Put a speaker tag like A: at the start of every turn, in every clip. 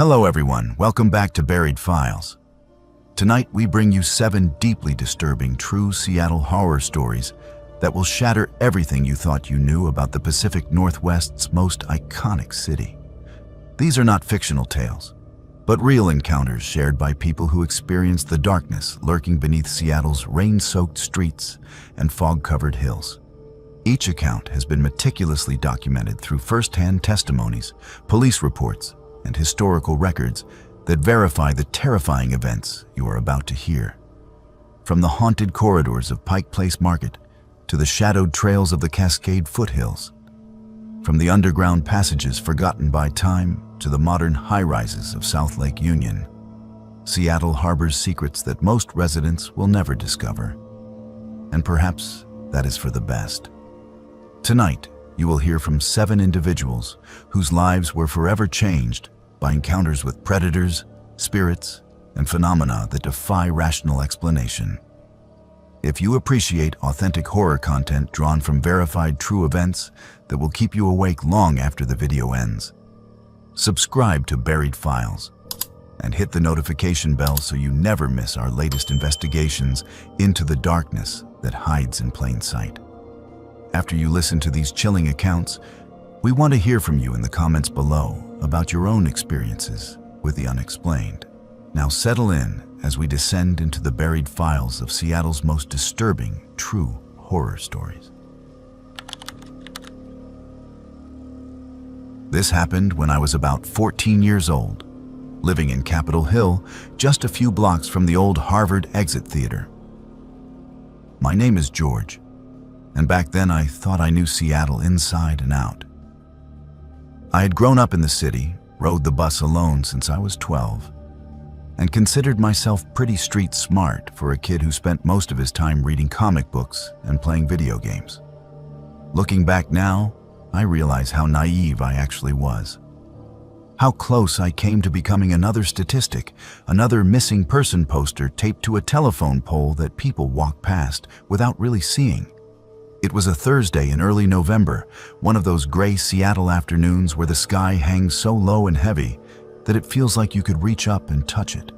A: Hello everyone, welcome back to Buried Files. Tonight we bring you 7 deeply disturbing true Seattle horror stories that will shatter everything you thought you knew about the Pacific Northwest's most iconic city. These are not fictional tales, but real encounters shared by people who experienced the darkness lurking beneath Seattle's rain-soaked streets and fog-covered hills. Each account has been meticulously documented through first-hand testimonies, police reports, and historical records that verify the terrifying events you are about to hear. From the haunted corridors of Pike Place Market to the shadowed trails of the Cascade foothills, from the underground passages forgotten by time to the modern high-rises of South Lake Union, Seattle harbors secrets that most residents will never discover. And perhaps that is for the best. Tonight, you will hear from 7 individuals whose lives were forever changed by encounters with predators, spirits, and phenomena that defy rational explanation. If you appreciate authentic horror content drawn from verified true events that will keep you awake long after the video ends, subscribe to Buried Files and hit the notification bell so you never miss our latest investigations into the darkness that hides in plain sight. After you listen to these chilling accounts, we want to hear from you in the comments below about your own experiences with the unexplained. Now settle in as we descend into the buried files of Seattle's most disturbing true horror stories. This happened when I was about 14 years old, living in Capitol Hill, just a few blocks from the old Harvard Exit Theater. My name is George, and back then I thought I knew Seattle inside and out. I had grown up in the city, rode the bus alone since I was 12, and considered myself pretty street smart for a kid who spent most of his time reading comic books and playing video games. Looking back now, I realize how naive I actually was. How close I came to becoming another statistic, another missing person poster taped to a telephone pole that people walk past without really seeing. It was a Thursday in early November, one of those gray Seattle afternoons where the sky hangs so low and heavy that it feels like you could reach up and touch it.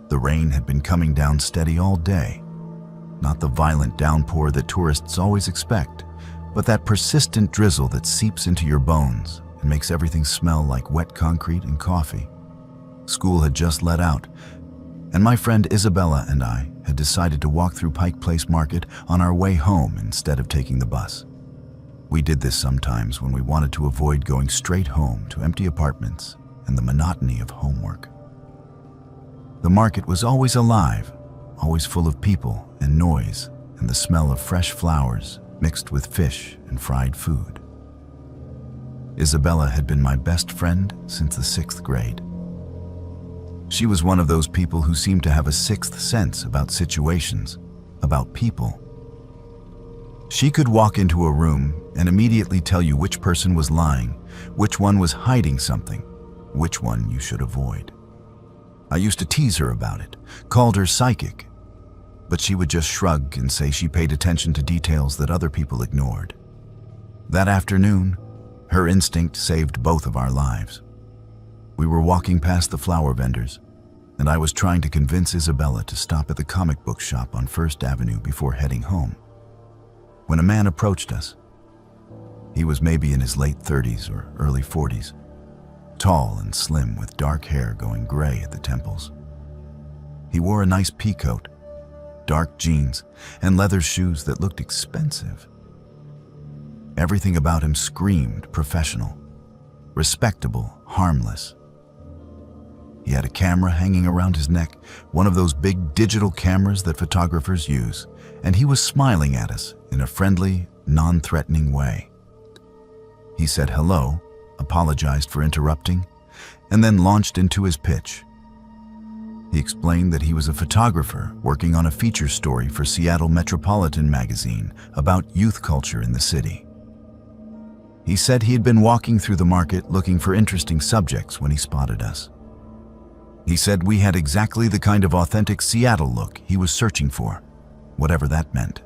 A: The rain had been coming down steady all day. Not the violent downpour that tourists always expect, but that persistent drizzle that seeps into your bones and makes everything smell like wet concrete and coffee. School had just let out, and my friend Isabella and I had decided to walk through Pike Place Market on our way home instead of taking the bus. We did this sometimes when we wanted to avoid going straight home to empty apartments and the monotony of homework. The market was always alive, always full of people and noise and the smell of fresh flowers mixed with fish and fried food. Isabella had been my best friend since the 6th grade. She was one of those people who seemed to have a sixth sense about situations, about people. She could walk into a room and immediately tell you which person was lying, which one was hiding something, which one you should avoid. I used to tease her about it, called her psychic, but she would just shrug and say she paid attention to details that other people ignored. That afternoon, her instinct saved both of our lives. We were walking past the flower vendors, and I was trying to convince Isabella to stop at the comic book shop on First Avenue before heading home, when a man approached us. He was maybe in his late 30s or early 40s, tall and slim with dark hair going gray at the temples. He wore a nice pea coat, dark jeans, and leather shoes that looked expensive. Everything about him screamed professional, respectable, harmless. He had a camera hanging around his neck, one of those big digital cameras that photographers use, and he was smiling at us in a friendly, non-threatening way. He said hello, apologized for interrupting, and then launched into his pitch. He explained that he was a photographer working on a feature story for Seattle Metropolitan magazine about youth culture in the city. He said he had been walking through the market looking for interesting subjects when he spotted us. He said we had exactly the kind of authentic Seattle look he was searching for, whatever that meant.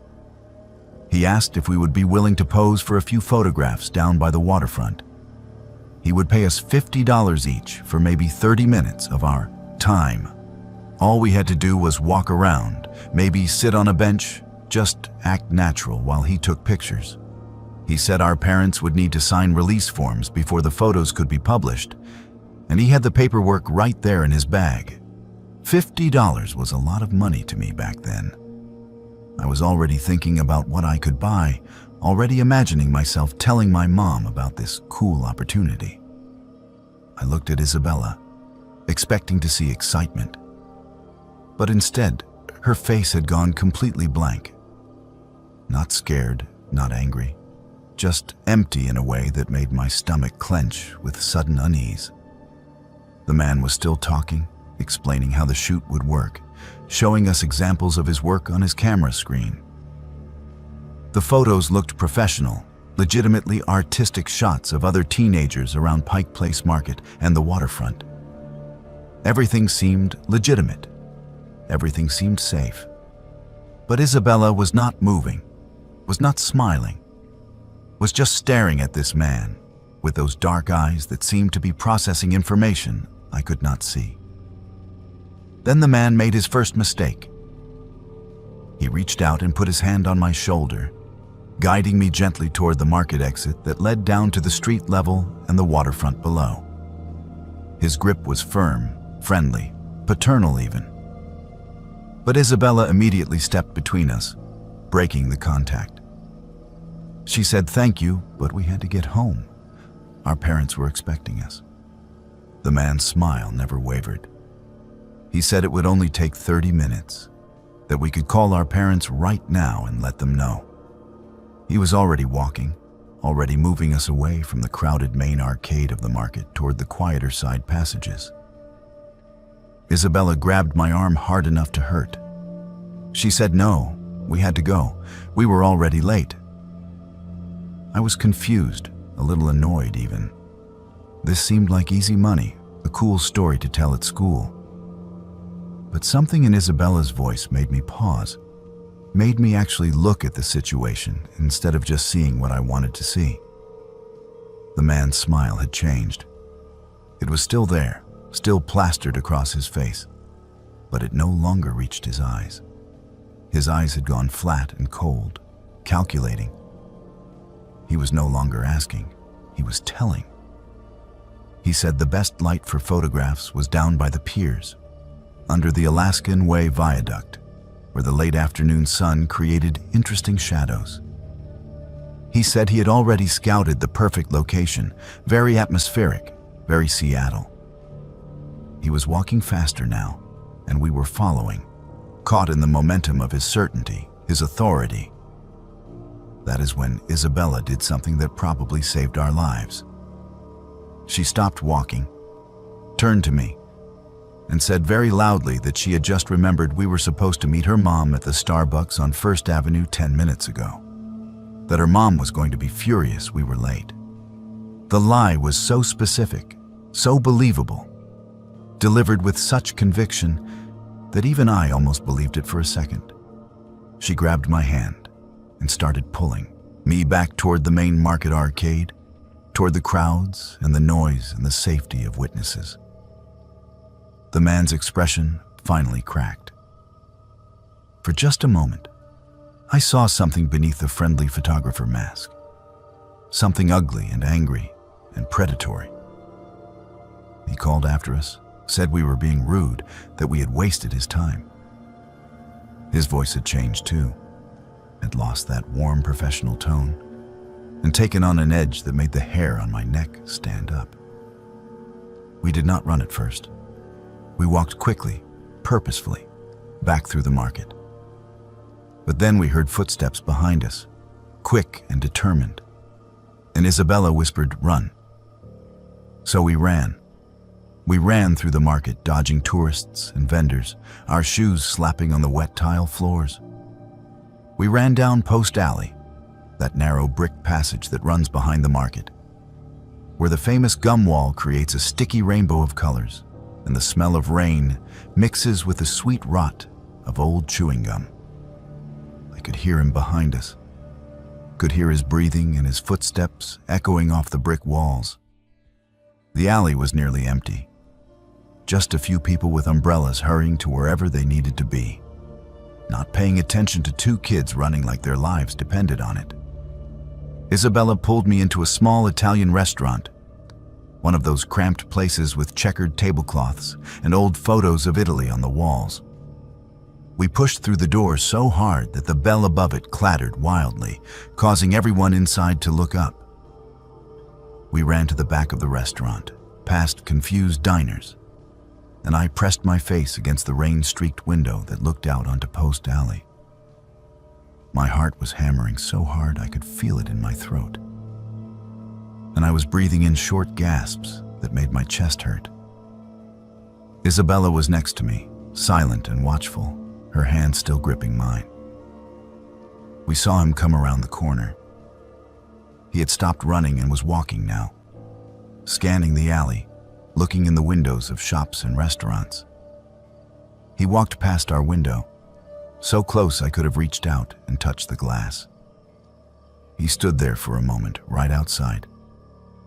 A: He asked if we would be willing to pose for a few photographs down by the waterfront. He would pay us $50 each for maybe 30 minutes of our time. All we had to do was walk around, maybe sit on a bench, just act natural while he took pictures. He said our parents would need to sign release forms before the photos could be published, and he had the paperwork right there in his bag. $50 was a lot of money to me back then. I was already thinking about what I could buy, already imagining myself telling my mom about this cool opportunity. I looked at Isabella, expecting to see excitement. But instead, her face had gone completely blank. Not scared, not angry, just empty in a way that made my stomach clench with sudden unease. The man was still talking, explaining how the shoot would work, showing us examples of his work on his camera screen. The photos looked professional, legitimately artistic shots of other teenagers around Pike Place Market and the waterfront. Everything seemed legitimate. Everything seemed safe. But Isabella was not moving, was not smiling, was just staring at this man with those dark eyes that seemed to be processing information I could not see. Then the man made his first mistake. He reached out and put his hand on my shoulder, guiding me gently toward the market exit that led down to the street level and the waterfront below. His grip was firm, friendly, paternal even. But Isabella immediately stepped between us, breaking the contact. She said thank you, but we had to get home. Our parents were expecting us. The man's smile never wavered. He said it would only take 30 minutes, that we could call our parents right now and let them know. He was already walking, already moving us away from the crowded main arcade of the market toward the quieter side passages. Isabella grabbed my arm hard enough to hurt. She said no, we had to go. We were already late. I was confused, a little annoyed even. This seemed like easy money, a cool story to tell at school. But something in Isabella's voice made me pause, made me actually look at the situation instead of just seeing what I wanted to see. The man's smile had changed. It was still there, still plastered across his face, but it no longer reached his eyes. His eyes had gone flat and cold, calculating. He was no longer asking, he was telling. He said the best light for photographs was down by the piers, under the Alaskan Way Viaduct, where the late afternoon sun created interesting shadows. He said he had already scouted the perfect location, very atmospheric, very Seattle. He was walking faster now, and we were following, caught in the momentum of his certainty, his authority. That is when Isabella did something that probably saved our lives. She stopped walking, turned to me, and said very loudly that she had just remembered we were supposed to meet her mom at the Starbucks on First Avenue 10 minutes ago. That her mom was going to be furious we were late. The lie was so specific, so believable, delivered with such conviction that even I almost believed it for a second. She grabbed my hand and started pulling me back toward the main market arcade, toward the crowds and the noise and the safety of witnesses. The man's expression finally cracked. For just a moment, I saw something beneath the friendly photographer mask. Something ugly and angry and predatory. He called after us, said we were being rude, that we had wasted his time. His voice had changed too, had lost that warm professional tone, and taken on an edge that made the hair on my neck stand up. We did not run at first. We walked quickly, purposefully, back through the market. But then we heard footsteps behind us, quick and determined, and Isabella whispered, "Run." So we ran. We ran through the market, dodging tourists and vendors, our shoes slapping on the wet tile floors. We ran down Post Alley, that narrow brick passage that runs behind the market, where the famous gum wall creates a sticky rainbow of colors, and the smell of rain mixes with the sweet rot of old chewing gum. I could hear him behind us, could hear his breathing and his footsteps echoing off the brick walls. The alley was nearly empty. Just a few people with umbrellas hurrying to wherever they needed to be, not paying attention to two kids running like their lives depended on it. Isabella pulled me into a small Italian restaurant, one of those cramped places with checkered tablecloths and old photos of Italy on the walls. We pushed through the door so hard that the bell above it clattered wildly, causing everyone inside to look up. We ran to the back of the restaurant, past confused diners, and I pressed my face against the rain-streaked window that looked out onto Post Alley. My heart was hammering so hard I could feel it in my throat, and I was breathing in short gasps that made my chest hurt. Isabella was next to me, silent and watchful, her hand still gripping mine. We saw him come around the corner. He had stopped running and was walking now, scanning the alley, looking in the windows of shops and restaurants. He walked past our window, so close I could have reached out and touched the glass. He stood there for a moment right outside,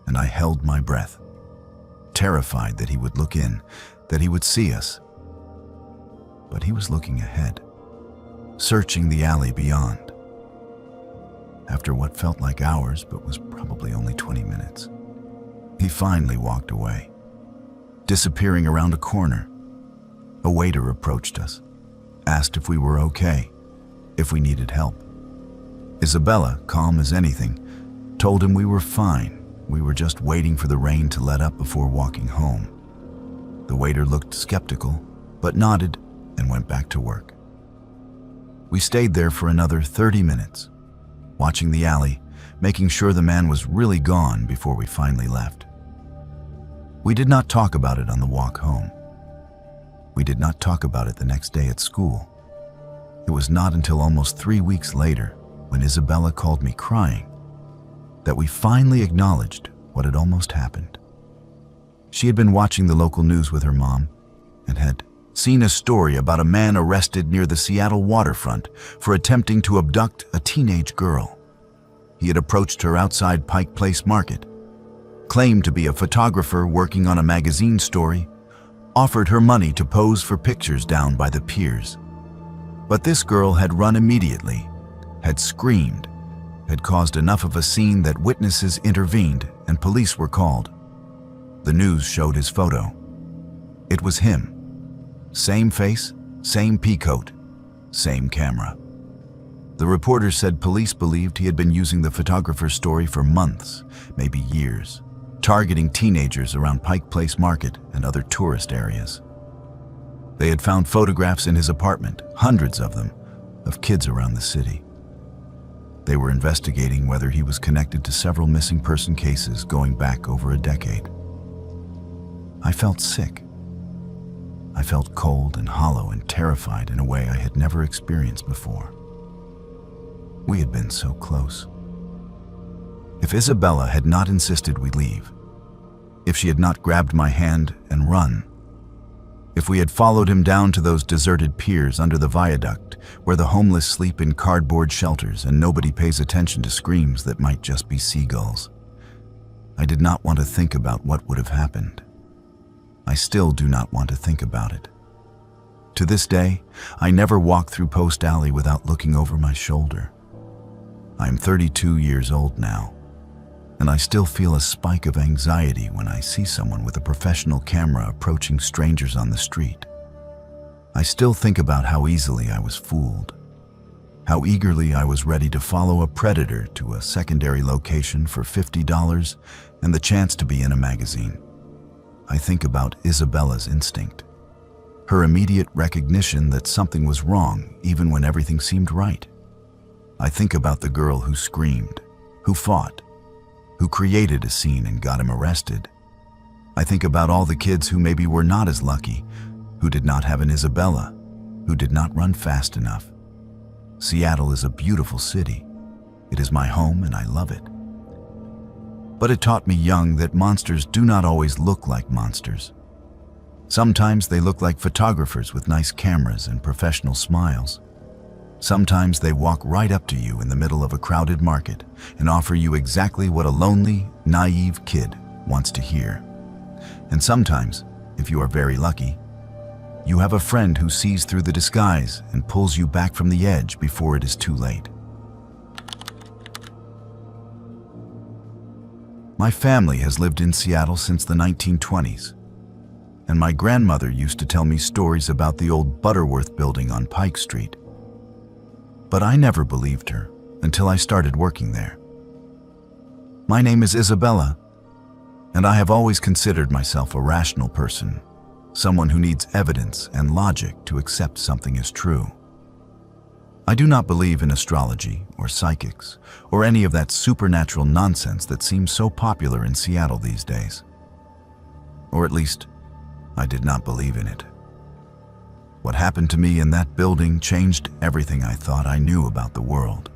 A: and I held my breath, terrified that he would look in, that he would see us. But he was looking ahead, searching the alley beyond. After what felt like hours but was probably only 20 minutes, he finally walked away, disappearing around a corner. A waiter approached us, asked if we were okay, if we needed help. Isabella, calm as anything, told him we were fine. We were just waiting for the rain to let up before walking home. The waiter looked skeptical, but nodded and went back to work. We stayed there for another 30 minutes, watching the alley, making sure the man was really gone before we finally left. We did not talk about it on the walk home. We did not talk about it the next day at school. It was not until almost 3 weeks later, when Isabella called me crying, that we finally acknowledged what had almost happened. She had been watching the local news with her mom and had seen a story about a man arrested near the Seattle waterfront for attempting to abduct a teenage girl. He had approached her outside Pike Place Market, claimed to be a photographer working on a magazine story, offered her money to pose for pictures down by the piers. But this girl had run immediately, had screamed, had caused enough of a scene that witnesses intervened and police were called. The news showed his photo. It was him. Same face, same peacoat, same camera. The reporter said police believed he had been using the photographer's story for months, maybe years, targeting teenagers around Pike Place Market and other tourist areas. They had found photographs in his apartment, hundreds of them, of kids around the city. They were investigating whether he was connected to several missing person cases going back over a decade. I felt sick. I felt cold and hollow and terrified in a way I had never experienced before. We had been so close. If Isabella had not insisted we leave, if she had not grabbed my hand and run, if we had followed him down to those deserted piers under the viaduct where the homeless sleep in cardboard shelters and nobody pays attention to screams that might just be seagulls, I did not want to think about what would have happened. I still do not want to think about it. To this day, I never walk through Post Alley without looking over my shoulder. I am 32 years old now, and I still feel a spike of anxiety when I see someone with a professional camera approaching strangers on the street. I still think about how easily I was fooled, how eagerly I was ready to follow a predator to a secondary location for $50 and the chance to be in a magazine. I think about Isabella's instinct, her immediate recognition that something was wrong even when everything seemed right. I think about the girl who screamed, who fought, who created a scene and got him arrested. I think about all the kids who maybe were not as lucky, who did not have an Isabella, who did not run fast enough. Seattle is a beautiful city. It is my home and I love it. But it taught me young that monsters do not always look like monsters. Sometimes they look like photographers with nice cameras and professional smiles. Sometimes they walk right up to you in the middle of a crowded market and offer you exactly what a lonely, naive kid wants to hear. And sometimes, if you are very lucky, you have a friend who sees through the disguise and pulls you back from the edge before it is too late. My family has lived in Seattle since the 1920s, and my grandmother used to tell me stories about the old Butterworth building on Pike Street. But I never believed her until I started working there. My name is Isabella, and I have always considered myself a rational person, someone who needs evidence and logic to accept something as true. I do not believe in astrology or psychics or any of that supernatural nonsense that seems so popular in Seattle these days. Or at least, I did not believe in it. What happened to me in that building changed everything I thought I knew about the world.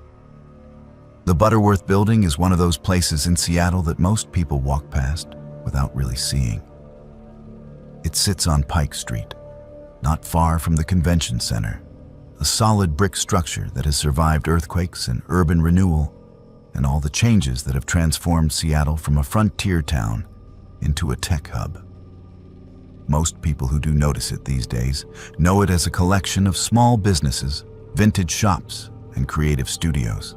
A: The Butterworth building is one of those places in Seattle that most people walk past without really seeing. It sits on Pike Street, not far from the convention center, a solid brick structure that has survived earthquakes and urban renewal and all the changes that have transformed Seattle from a frontier town into a tech hub. Most people who do notice it these days know it as a collection of small businesses, vintage shops, and creative studios.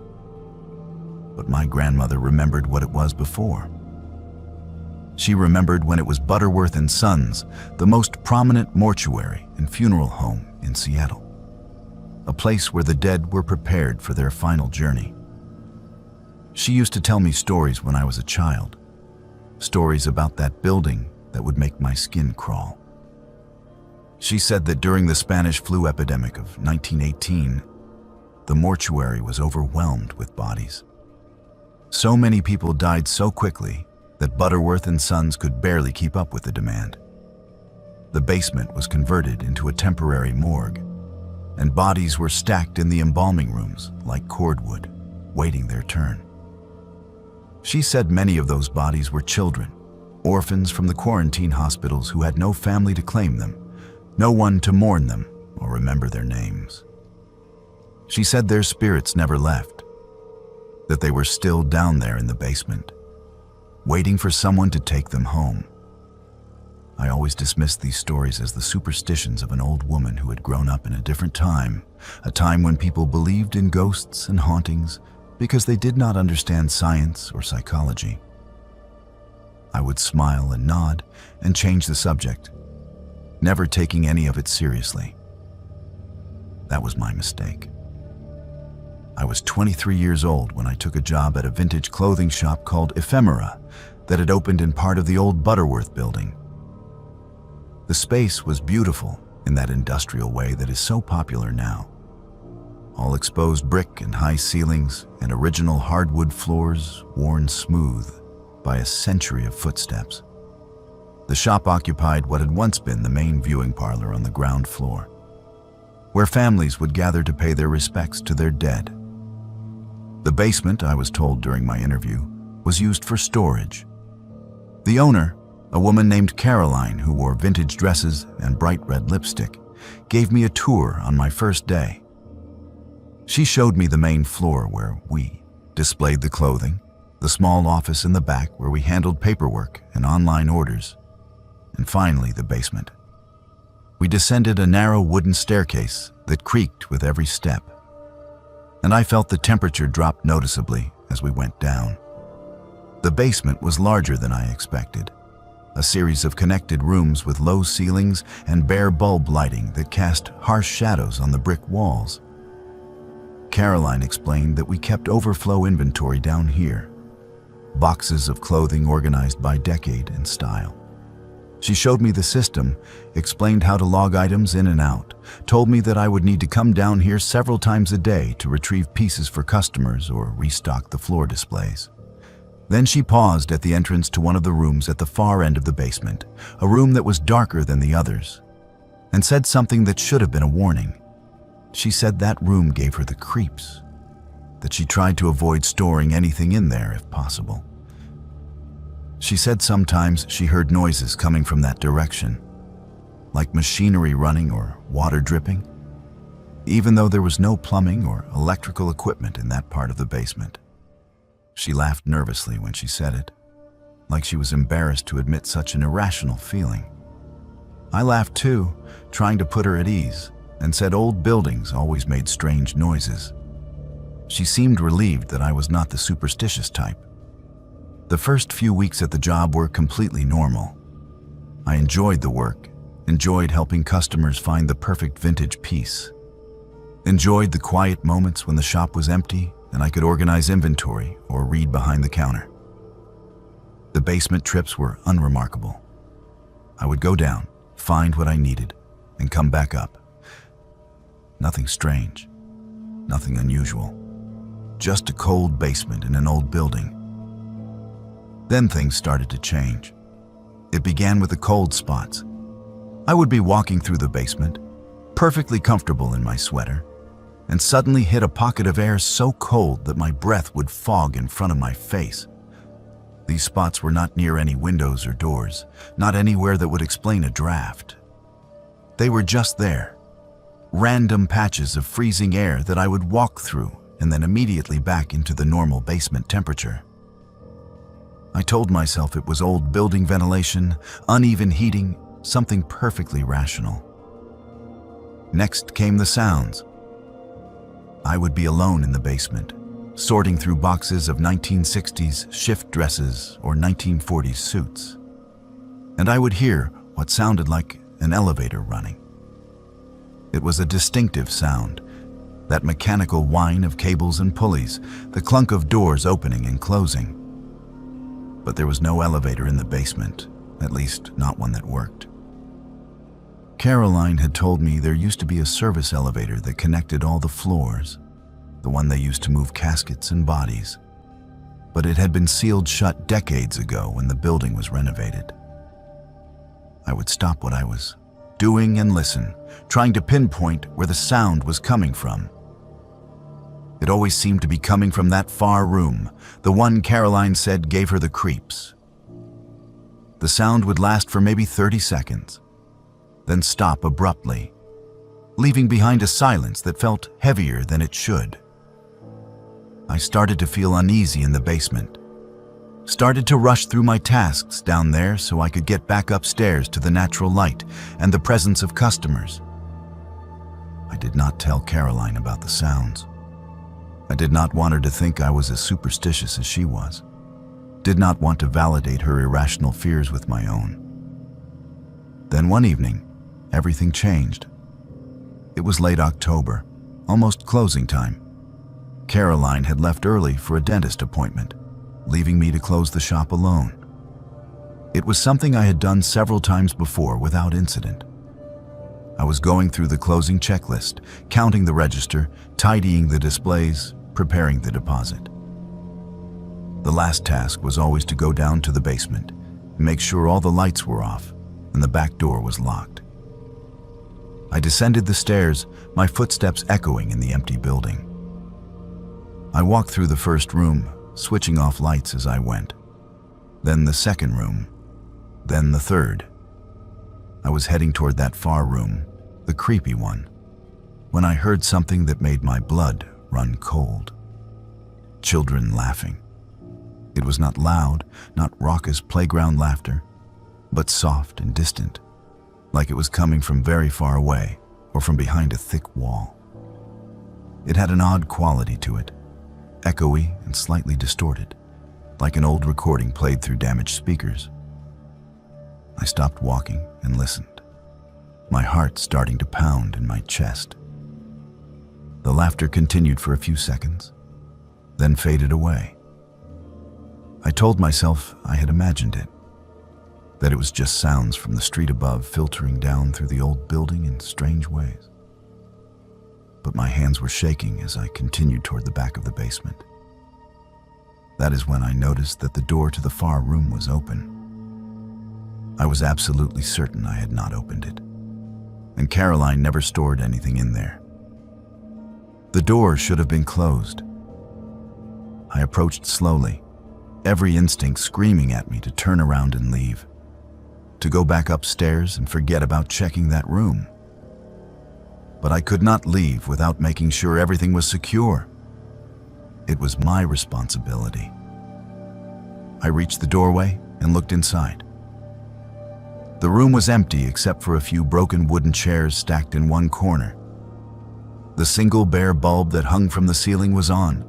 A: But my grandmother remembered what it was before. She remembered when it was Butterworth and Sons, the most prominent mortuary and funeral home in Seattle, a place where the dead were prepared for their final journey. She used to tell me stories when I was a child, stories about that building that would make my skin crawl. She said that during the Spanish flu epidemic of 1918, the mortuary was overwhelmed with bodies. So many people died so quickly that Butterworth and Sons could barely keep up with the demand. The basement was converted into a temporary morgue, and bodies were stacked in the embalming rooms like cordwood, waiting their turn. She said many of those bodies were children, orphans from the quarantine hospitals who had no family to claim them, no one to mourn them or remember their names. She said their spirits never left, that they were still down there in the basement, waiting for someone to take them home. I always dismissed these stories as the superstitions of an old woman who had grown up in a different time, a time when people believed in ghosts and hauntings because they did not understand science or psychology. I would smile and nod and change the subject, never taking any of it seriously. That was my mistake. I was 23 years old when I took a job at a vintage clothing shop called Ephemera that had opened in part of the old Butterworth building. The space was beautiful in that industrial way that is so popular now. All exposed brick and high ceilings and original hardwood floors worn smooth by a century of footsteps. The shop occupied what had once been the main viewing parlor on the ground floor, where families would gather to pay their respects to their dead. The basement, I was told during my interview, was used for storage. The owner, a woman named Caroline who wore vintage dresses and bright red lipstick, gave me a tour on my first day. She showed me the main floor where we displayed the clothing, the small office in the back where we handled paperwork and online orders, and finally the basement. We descended a narrow wooden staircase that creaked with every step, and I felt the temperature drop noticeably as we went down. The basement was larger than I expected, a series of connected rooms with low ceilings and bare bulb lighting that cast harsh shadows on the brick walls. Caroline explained that we kept overflow inventory down here, boxes of clothing organized by decade and style. She showed me the system, explained how to log items in and out, told me that I would need to come down here several times a day to retrieve pieces for customers or restock the floor displays. Then she paused at the entrance to one of the rooms at the far end of the basement, a room that was darker than the others, and said something that should have been a warning. She said that room gave her the creeps, that she tried to avoid storing anything in there if possible. She said sometimes she heard noises coming from that direction, like machinery running or water dripping, even though there was no plumbing or electrical equipment in that part of the basement. She laughed nervously when she said it. like she was embarrassed to admit such an irrational feeling. I laughed too, trying to put her at ease, and said old buildings always made strange noises. She seemed relieved that I was not the superstitious type. The first few weeks at the job were completely normal. I enjoyed the work, enjoyed helping customers find the perfect vintage piece, enjoyed the quiet moments when the shop was empty and I could organize inventory or read behind the counter. The basement trips were unremarkable. I would go down, find what I needed, and come back up. Nothing strange, nothing unusual. Just a cold basement in an old building. Then things started to change. It began with the cold spots. I would be walking through the basement, perfectly comfortable in my sweater, and suddenly hit a pocket of air so cold that my breath would fog in front of my face. These spots were not near any windows or doors, not anywhere that would explain a draft. They were just there, random patches of freezing air that I would walk through and then immediately back into the normal basement temperature. I told myself it was old building ventilation, uneven heating, something perfectly rational. Next came the sounds. I would be alone in the basement, sorting through boxes of 1960s shift dresses or 1940s suits. And I would hear what sounded like an elevator running. It was a distinctive sound, that mechanical whine of cables and pulleys, the clunk of doors opening and closing. But there was no elevator in the basement, at least not one that worked. Caroline had told me there used to be a service elevator that connected all the floors, the one they used to move caskets and bodies. But it had been sealed shut decades ago when the building was renovated. I would stop what I was doing and listen, trying to pinpoint where the sound was coming from. It always seemed to be coming from that far room, the one Caroline said gave her the creeps. The sound would last for maybe 30 seconds, then stop abruptly, leaving behind a silence that felt heavier than it should. I started to feel uneasy in the basement, started to rush through my tasks down there so I could get back upstairs to the natural light and the presence of customers. I did not tell Caroline about the sounds. I did not want her to think I was as superstitious as she was. Did not want to validate her irrational fears with my own. Then one evening, everything changed. It was late October, almost closing time. Caroline had left early for a dentist appointment, leaving me to close the shop alone. It was something I had done several times before without incident. I was going through the closing checklist, counting the register, tidying the displays, preparing the deposit. The last task was always to go down to the basement and make sure all the lights were off and the back door was locked. I descended the stairs, my footsteps echoing in the empty building. I walked through the first room, switching off lights as I went. Then the second room, then the third. I was heading toward that far room, the creepy one, when I heard something that made my blood run cold. Children laughing. It was not loud, not raucous playground laughter, but soft and distant, like it was coming from very far away or from behind a thick wall. It had an odd quality to it, echoey and slightly distorted, like an old recording played through damaged speakers. I stopped walking and listened, my heart starting to pound in my chest. The laughter continued for a few seconds, then faded away. I told myself I had imagined it, that it was just sounds from the street above filtering down through the old building in strange ways. But my hands were shaking as I continued toward the back of the basement. That is when I noticed that the door to the far room was open. I was absolutely certain I had not opened it, and Caroline never stored anything in there. The door should have been closed. I approached slowly, every instinct screaming at me to turn around and leave, to go back upstairs and forget about checking that room. But I could not leave without making sure everything was secure. It was my responsibility. I reached the doorway, and looked inside. The room was empty except for a few broken wooden chairs stacked in one corner. The single bare bulb that hung from the ceiling was on,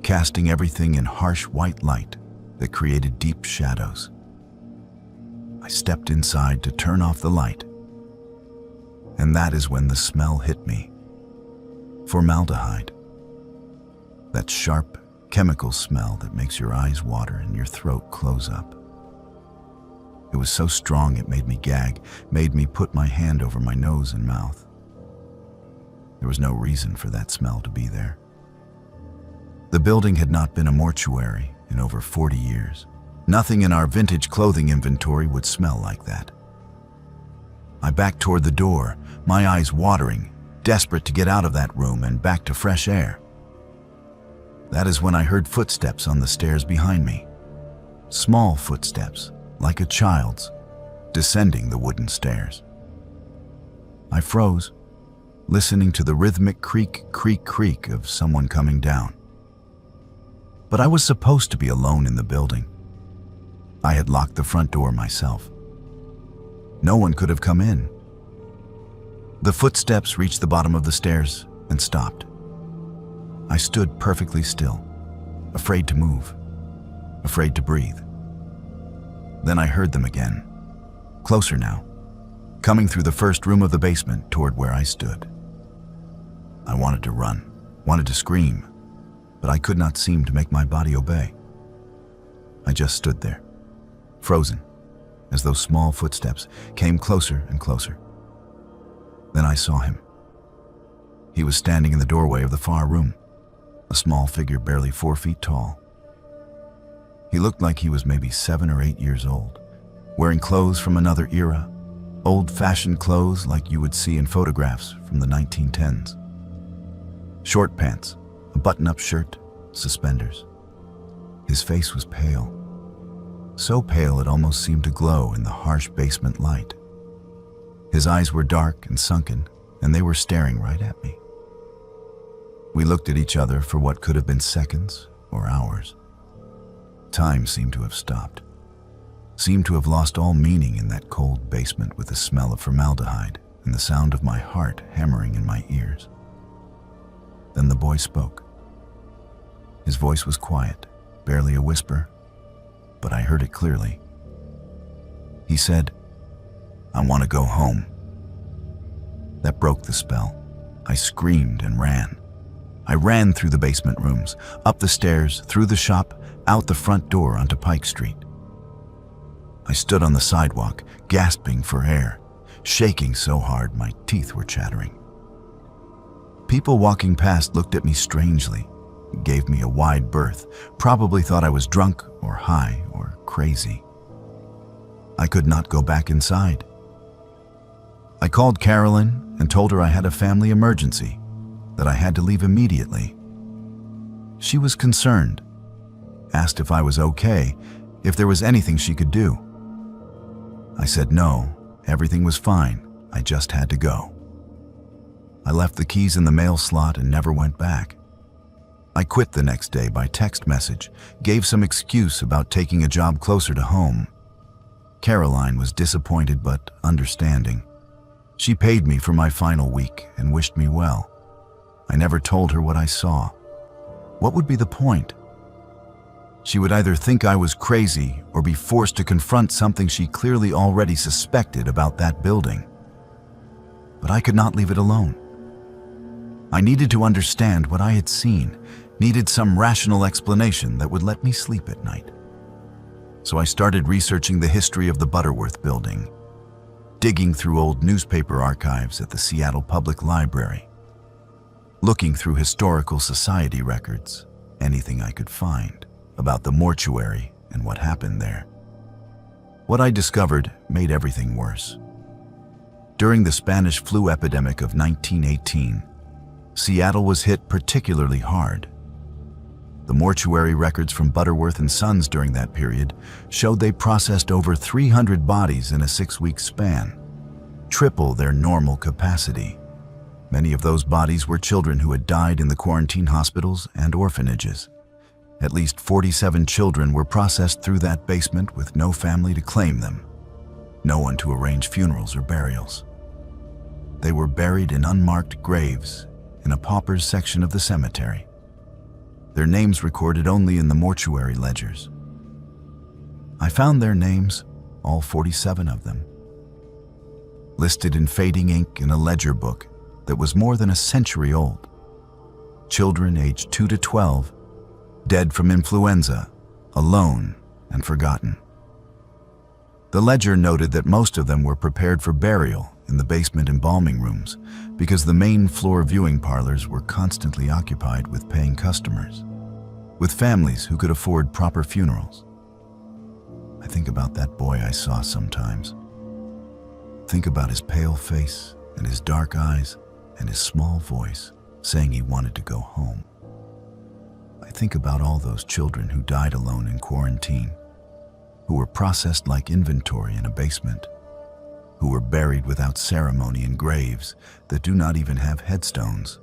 A: casting everything in harsh white light that created deep shadows. I stepped inside to turn off the light, and that is when the smell hit me. Formaldehyde. That sharp, chemical smell that makes your eyes water and your throat close up. It was so strong it made me gag, made me put my hand over my nose and mouth. There was no reason for that smell to be there. The building had not been a mortuary in over 40 years. Nothing in our vintage clothing inventory would smell like that. I backed toward the door, my eyes watering, desperate to get out of that room and back to fresh air. That is when I heard footsteps on the stairs behind me. Small footsteps, like a child's, descending the wooden stairs. I froze, listening to the rhythmic creak, creak, creak of someone coming down. But I was supposed to be alone in the building. I had locked the front door myself. No one could have come in. The footsteps reached the bottom of the stairs and stopped. I stood perfectly still, afraid to move, afraid to breathe. Then I heard them again, closer now, coming through the first room of the basement toward where I stood. I wanted to run, wanted to scream, but I could not seem to make my body obey. I just stood there, frozen, as those small footsteps came closer and closer. Then I saw him. He was standing in the doorway of the far room, a small figure barely 4 feet tall. He looked like he was maybe 7 or 8 years old, wearing clothes from another era, old-fashioned clothes like you would see in photographs from the 1910s. Short pants, a button-up shirt, suspenders. His face was pale, so pale it almost seemed to glow in the harsh basement light. His eyes were dark and sunken, and they were staring right at me. We looked at each other for what could have been seconds or hours. Time seemed to have stopped, seemed to have lost all meaning in that cold basement with the smell of formaldehyde and the sound of my heart hammering in my ears. Then the boy spoke. His voice was quiet, barely a whisper, but I heard it clearly. He said, "I want to go home." That broke the spell. I screamed and ran. I ran through the basement rooms, up the stairs, through the shop, out the front door onto Pike Street. I stood on the sidewalk, gasping for air, shaking so hard my teeth were chattering. People walking past looked at me strangely, gave me a wide berth, probably thought I was drunk or high or crazy. I could not go back inside. I called Carolyn and told her I had a family emergency, that I had to leave immediately. She was concerned, asked if I was okay, if there was anything she could do. I said no, everything was fine, I just had to go. I left the keys in the mail slot and never went back. I quit the next day by text message, gave some excuse about taking a job closer to home. Caroline was disappointed but understanding. She paid me for my final week and wished me well. I never told her what I saw. What would be the point? She would either think I was crazy or be forced to confront something she clearly already suspected about that building. But I could not leave it alone. I needed to understand what I had seen, needed some rational explanation that would let me sleep at night. So I started researching the history of the Butterworth building, digging through old newspaper archives at the Seattle Public Library, looking through historical society records, anything I could find about the mortuary and what happened there. What I discovered made everything worse. During the Spanish flu epidemic of 1918, Seattle was hit particularly hard. The mortuary records from Butterworth and Sons during that period showed they processed over 300 bodies in a 6-week span, triple their normal capacity. Many of those bodies were children who had died in the quarantine hospitals and orphanages. At least 47 children were processed through that basement with no family to claim them, no one to arrange funerals or burials. They were buried in unmarked graves in a pauper's section of the cemetery, their names recorded only in the mortuary ledgers. I found their names, all 47 of them, listed in fading ink in a ledger book that was more than a century old. Children aged 2 to 12, dead from influenza, alone and forgotten. The ledger noted that most of them were prepared for burial in the basement embalming rooms because the main floor viewing parlors were constantly occupied with paying customers, with families who could afford proper funerals. I think about that boy I saw sometimes. Think about his pale face and his dark eyes and his small voice saying he wanted to go home. I think about all those children who died alone in quarantine, who were processed like inventory in a basement, who were buried without ceremony in graves that do not even have headstones.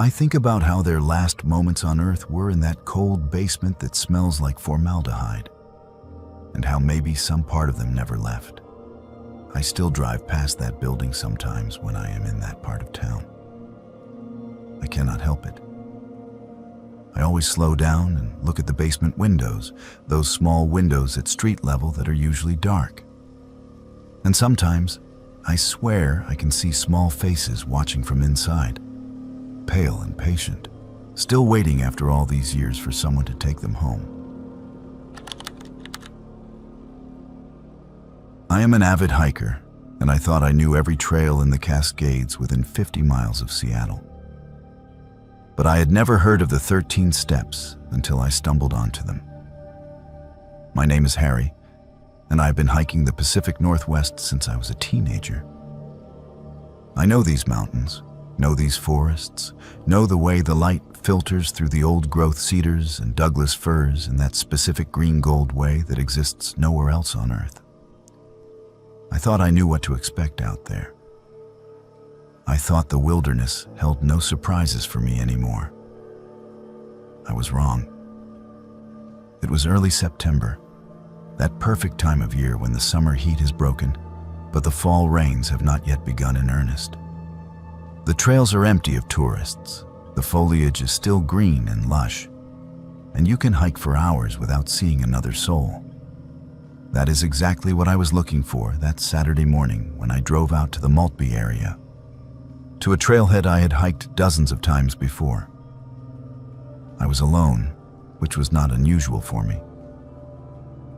A: I think about how their last moments on earth were in that cold basement that smells like formaldehyde, and how maybe some part of them never left. I still drive past that building sometimes when I am in that part of town. I cannot help it. I always slow down and look at the basement windows, those small windows at street level that are usually dark. And sometimes, I swear I can see small faces watching from inside, pale and patient, still waiting after all these years for someone to take them home. I am an avid hiker, and I thought I knew every trail in the Cascades within 50 miles of Seattle. But I had never heard of the 13 steps until I stumbled onto them. My name is Harry, and I've been hiking the Pacific Northwest since I was a teenager. I know these mountains, know these forests, know the way the light filters through the old-growth cedars and Douglas firs in that specific green-gold way that exists nowhere else on Earth. I thought I knew what to expect out there. I thought the wilderness held no surprises for me anymore. I was wrong. It was early September, that perfect time of year when the summer heat has broken, but the fall rains have not yet begun in earnest. The trails are empty of tourists, the foliage is still green and lush, and you can hike for hours without seeing another soul. That is exactly what I was looking for that Saturday morning when I drove out to the Maltby area, to a trailhead I had hiked dozens of times before. I was alone, which was not unusual for me.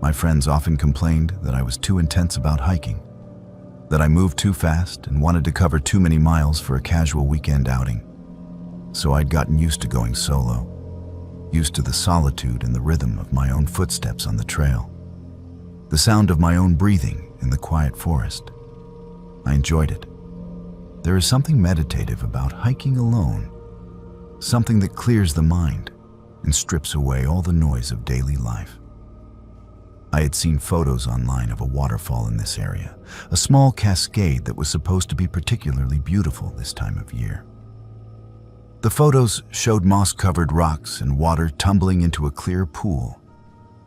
A: My friends often complained that I was too intense about hiking, that I moved too fast and wanted to cover too many miles for a casual weekend outing. So I'd gotten used to going solo, used to the solitude and the rhythm of my own footsteps on the trail, the sound of my own breathing in the quiet forest. I enjoyed it. There is something meditative about hiking alone, something that clears the mind and strips away all the noise of daily life. I had seen photos online of a waterfall in this area, a small cascade that was supposed to be particularly beautiful this time of year. The photos showed moss-covered rocks and water tumbling into a clear pool,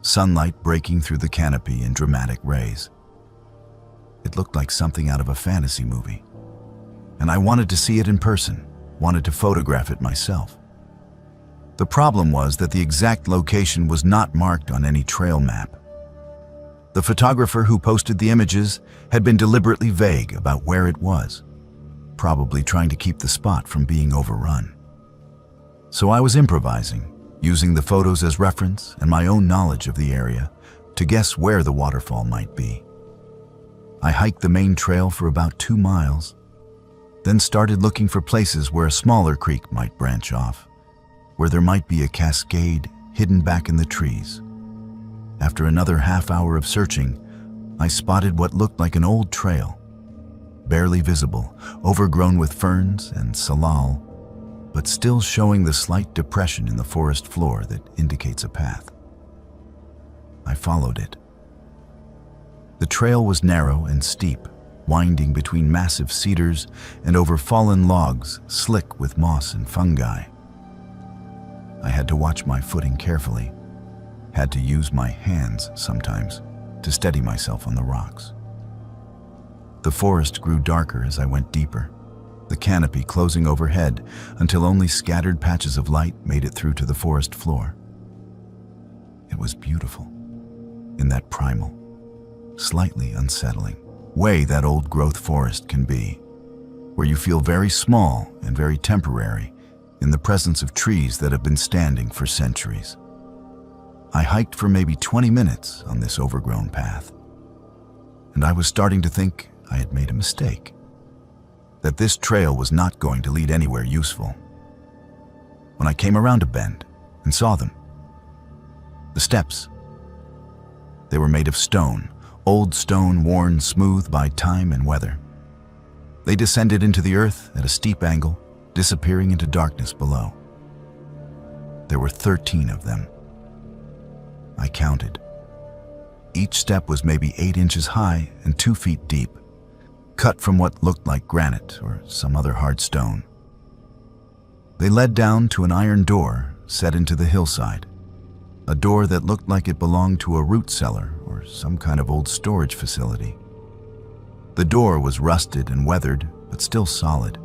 A: sunlight breaking through the canopy in dramatic rays. It looked like something out of a fantasy movie, and I wanted to see it in person, wanted to photograph it myself. The problem was that the exact location was not marked on any trail map. The photographer who posted the images had been deliberately vague about where it was, probably trying to keep the spot from being overrun. So I was improvising, using the photos as reference and my own knowledge of the area to guess where the waterfall might be. I hiked the main trail for about 2 miles, then started looking for places where a smaller creek might branch off, where there might be a cascade hidden back in the trees. After another half-hour of searching, I spotted what looked like an old trail, barely visible, overgrown with ferns and salal, but still showing the slight depression in the forest floor that indicates a path. I followed it. The trail was narrow and steep, winding between massive cedars and over fallen logs slick with moss and fungi. I had to watch my footing carefully, had to use my hands sometimes to steady myself on the rocks. The forest grew darker as I went deeper, the canopy closing overhead until only scattered patches of light made it through to the forest floor. It was beautiful, in that primal, slightly unsettling way that old-growth forest can be, where you feel very small and very temporary in the presence of trees that have been standing for centuries. I hiked for maybe 20 minutes on this overgrown path, and I was starting to think I had made a mistake, that this trail was not going to lead anywhere useful, when I came around a bend and saw them. The steps. They were made of stone, old stone worn smooth by time and weather. They descended into the earth at a steep angle, disappearing into darkness below. There were 13 of them. I counted. Each step was maybe 8 inches high and 2 feet deep, cut from what looked like granite or some other hard stone. They led down to an iron door set into the hillside, a door that looked like it belonged to a root cellar or some kind of old storage facility. The door was rusted and weathered, but still solid.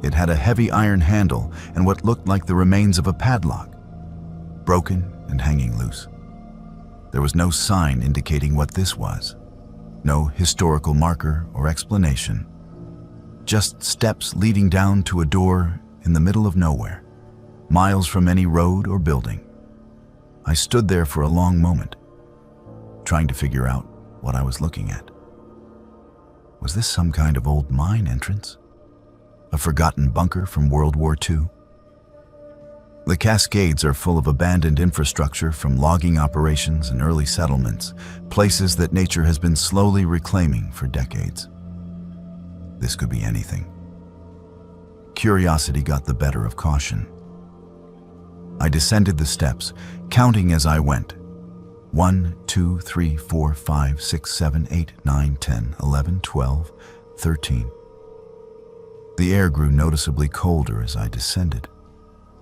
A: It had a heavy iron handle and what looked like the remains of a padlock, broken and hanging loose. There was no sign indicating what this was, no historical marker or explanation, just steps leading down to a door in the middle of nowhere, miles from any road or building. I stood there for a long moment, trying to figure out what I was looking at. Was this some kind of old mine entrance? A forgotten bunker from World War II? The Cascades are full of abandoned infrastructure from logging operations and early settlements, places that nature has been slowly reclaiming for decades. This could be anything. Curiosity got the better of caution. I descended the steps, counting as I went. 1, 2, 3, 4, 5, 6, 7, 8, 9, 10, 11, 12, 13. The air grew noticeably colder as I descended,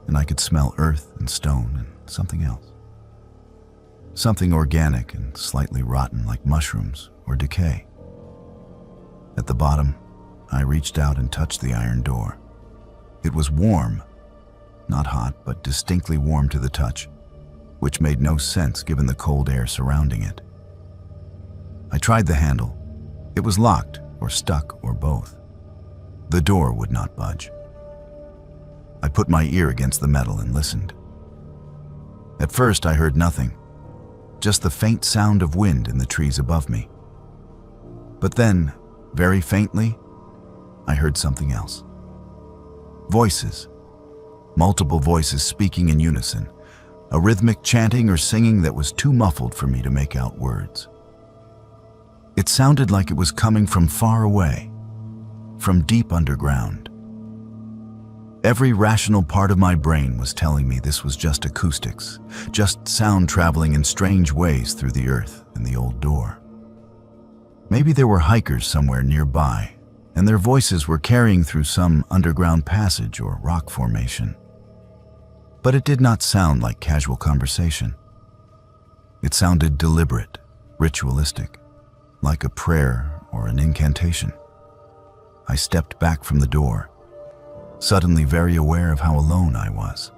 A: and I could smell earth and stone and something else. Something organic and slightly rotten like mushrooms or decay. At the bottom, I reached out and touched the iron door. It was warm, not hot, but distinctly warm to the touch, which made no sense given the cold air surrounding it. I tried the handle. It was locked or stuck or both. The door would not budge. I put my ear against the metal and listened. At first, I heard nothing, just the faint sound of wind in the trees above me. But then, very faintly, I heard something else. Voices. Multiple voices speaking in unison, a rhythmic chanting or singing that was too muffled for me to make out words. It sounded like it was coming from far away, from deep underground. Every rational part of my brain was telling me this was just acoustics, just sound traveling in strange ways through the earth and the old door. Maybe there were hikers somewhere nearby, and their voices were carrying through some underground passage or rock formation. But it did not sound like casual conversation. It sounded deliberate, ritualistic, like a prayer or an incantation. I stepped back from the door, suddenly very aware of how alone I was,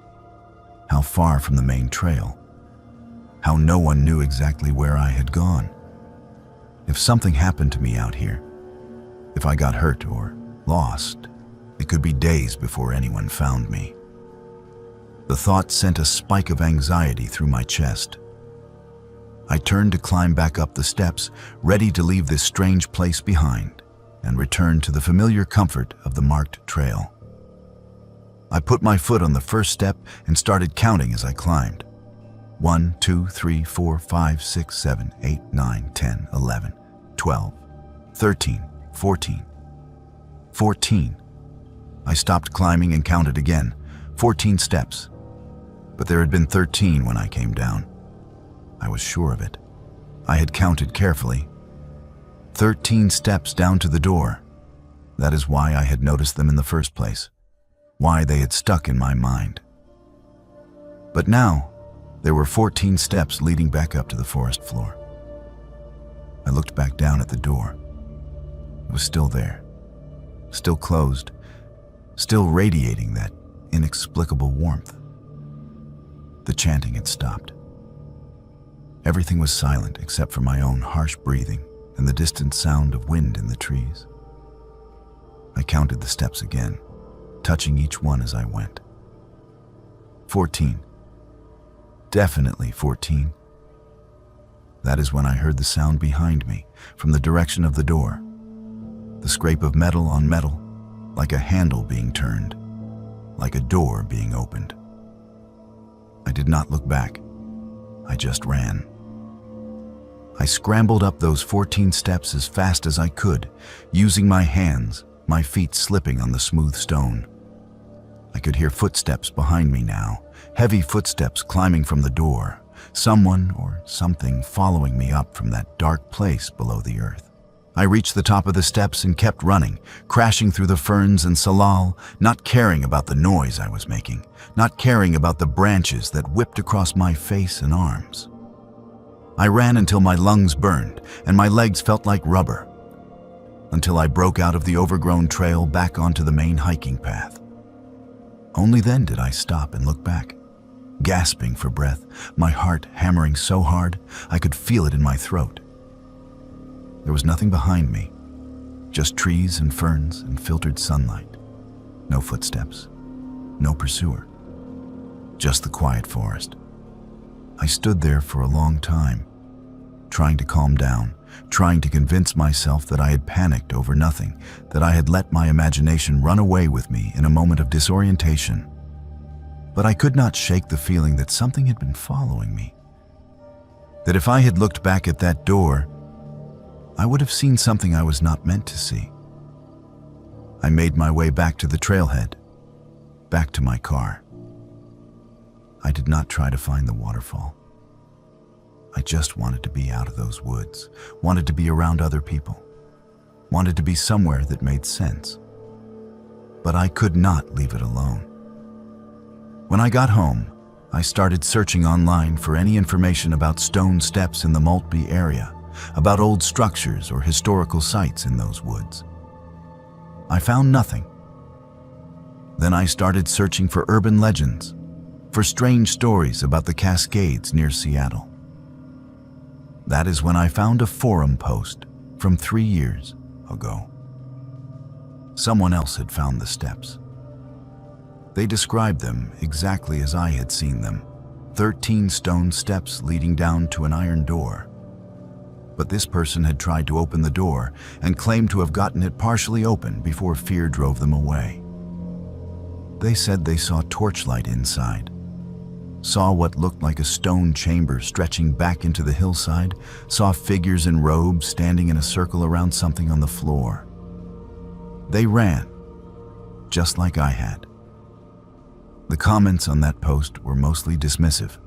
A: how far from the main trail, how no one knew exactly where I had gone. If something happened to me out here, if I got hurt or lost, it could be days before anyone found me. The thought sent a spike of anxiety through my chest. I turned to climb back up the steps, ready to leave this strange place behind and return to the familiar comfort of the marked trail. I put my foot on the first step and started counting as I climbed. 1, 2, 3, 4, 5, 6, 7, 8, 9, 10, 11, 12, 13, 14. 14. I stopped climbing and counted again. 14 steps. But there had been 13 when I came down. I was sure of it. I had counted carefully. 13 steps down to the door. That is why I had noticed them in the first place, why they had stuck in my mind. But now, there were 14 steps leading back up to the forest floor. I looked back down at the door. It was still there, still closed, still radiating that inexplicable warmth. The chanting had stopped. Everything was silent except for my own harsh breathing and the distant sound of wind in the trees. I counted the steps again, touching each one as I went. 14. Definitely 14. That is when I heard the sound behind me, from the direction of the door. The scrape of metal on metal, like a handle being turned, like a door being opened. I did not look back. I just ran. I scrambled up those 14 steps as fast as I could, using my hands, my feet slipping on the smooth stone. I could hear footsteps behind me now, heavy footsteps climbing from the door, someone or something following me up from that dark place below the earth. I reached the top of the steps and kept running, crashing through the ferns and salal, not caring about the noise I was making, not caring about the branches that whipped across my face and arms. I ran until my lungs burned and my legs felt like rubber, until I broke out of the overgrown trail back onto the main hiking path. Only then did I stop and look back, gasping for breath, my heart hammering so hard I could feel it in my throat. There was nothing behind me, just trees and ferns and filtered sunlight. No footsteps, no pursuer, just the quiet forest. I stood there for a long time, trying to calm down, trying to convince myself that I had panicked over nothing, that I had let my imagination run away with me in a moment of disorientation. But I could not shake the feeling that something had been following me. That if I had looked back at that door, I would have seen something I was not meant to see. I made my way back to the trailhead, back to my car. I did not try to find the waterfall. I just wanted to be out of those woods, wanted to be around other people, wanted to be somewhere that made sense. But I could not leave it alone. When I got home, I started searching online for any information about stone steps in the Maltby area, about old structures or historical sites in those woods. I found nothing. Then I started searching for urban legends, for strange stories about the Cascades near Seattle. That is when I found a forum post from 3 years ago. Someone else had found the steps. They described them exactly as I had seen them, 13 stone steps leading down to an iron door. But this person had tried to open the door and claimed to have gotten it partially open before fear drove them away. They said they saw torchlight inside, saw what looked like a stone chamber stretching back into the hillside, saw figures in robes standing in a circle around something on the floor. They ran, just like I had. The comments on that post were mostly dismissive,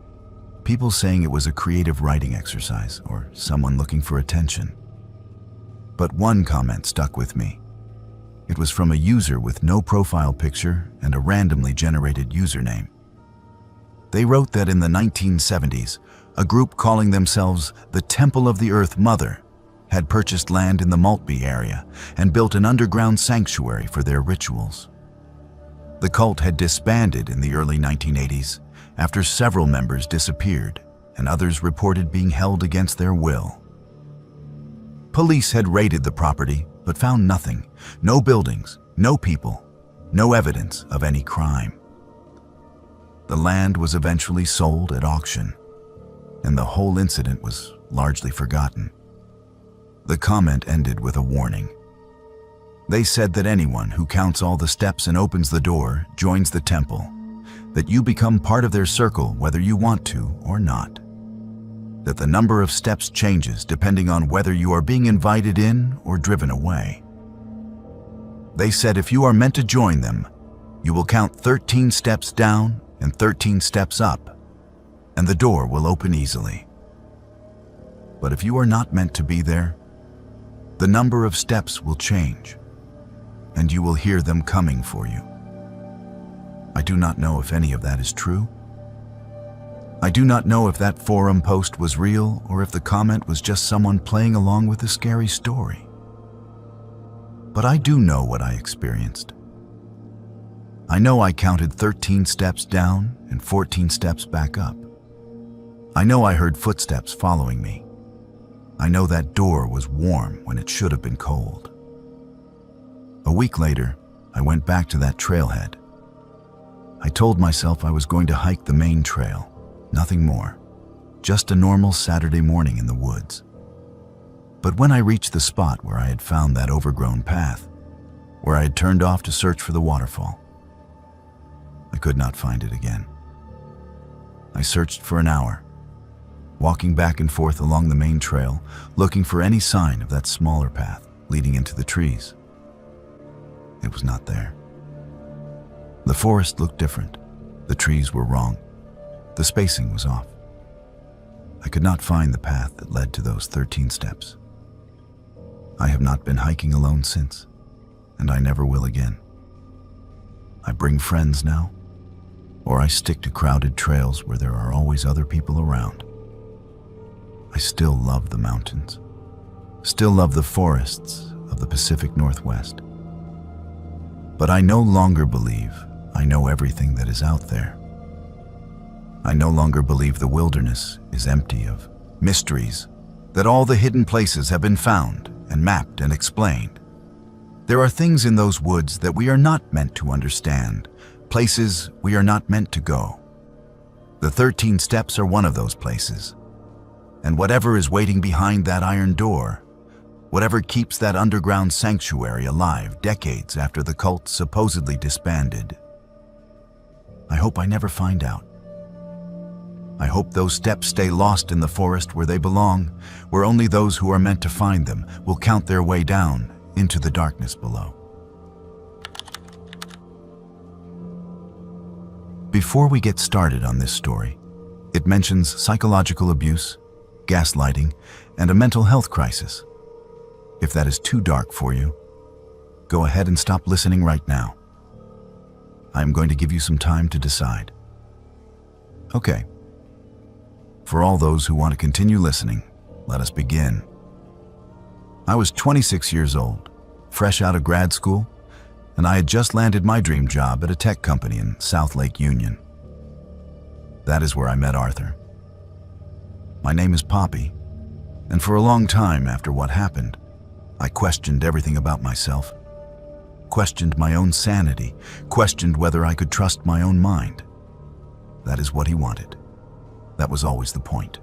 A: people saying it was a creative writing exercise or someone looking for attention. But one comment stuck with me. It was from a user with no profile picture and a randomly generated username. They wrote that in the 1970s, a group calling themselves the Temple of the Earth Mother had purchased land in the Maltby area and built an underground sanctuary for their rituals. The cult had disbanded in the early 1980s after several members disappeared and others reported being held against their will. Police had raided the property but found nothing, no buildings, no people, no evidence of any crime. The land was eventually sold at auction, and the whole incident was largely forgotten. The comment ended with a warning. They said that anyone who counts all the steps and opens the door joins the temple, that you become part of their circle whether you want to or not, that the number of steps changes depending on whether you are being invited in or driven away. They said if you are meant to join them, you will count 13 steps down and 13 steps up, and the door will open easily. But if you are not meant to be there, the number of steps will change, and you will hear them coming for you. I do not know if any of that is true, I do not know if that forum post was real or if the comment was just someone playing along with the scary story. But I do know what I experienced. I know I counted 13 steps down and 14 steps back up. I know I heard footsteps following me. I know that door was warm when it should have been cold. A week later, I went back to that trailhead. I told myself I was going to hike the main trail, nothing more, just a normal Saturday morning in the woods. But when I reached the spot where I had found that overgrown path, where I had turned off to search for the waterfall, I could not find it again. I searched for an hour, walking back and forth along the main trail, looking for any sign of that smaller path leading into the trees. It was not there. The forest looked different. The trees were wrong. The spacing was off. I could not find the path that led to those 13 steps. I have not been hiking alone since, and I never will again. I bring friends now, or I stick to crowded trails where there are always other people around. I still love the mountains, still love the forests of the Pacific Northwest. But I no longer believe I know everything that is out there. I no longer believe the wilderness is empty of mysteries, that all the hidden places have been found and mapped and explained. There are things in those woods that we are not meant to understand, places we are not meant to go. The 13 steps are one of those places. And whatever is waiting behind that iron door, whatever keeps that underground sanctuary alive decades after the cult supposedly disbanded, I hope I never find out. I hope those steps stay lost in the forest where they belong, where only those who are meant to find them will count their way down into the darkness below. Before we get started on this story, it mentions psychological abuse, gaslighting, and a mental health crisis. If that is too dark for you, go ahead and stop listening right now. I am going to give you some time to decide. Okay. For all those who want to continue listening, let us begin. I was 26 years old, fresh out of grad school, and I had just landed my dream job at a tech company in South Lake Union. That is where I met Arthur. My name is Poppy, and for a long time after what happened, I questioned everything about myself, questioned my own sanity, questioned whether I could trust my own mind. That is what he wanted. That was always the point.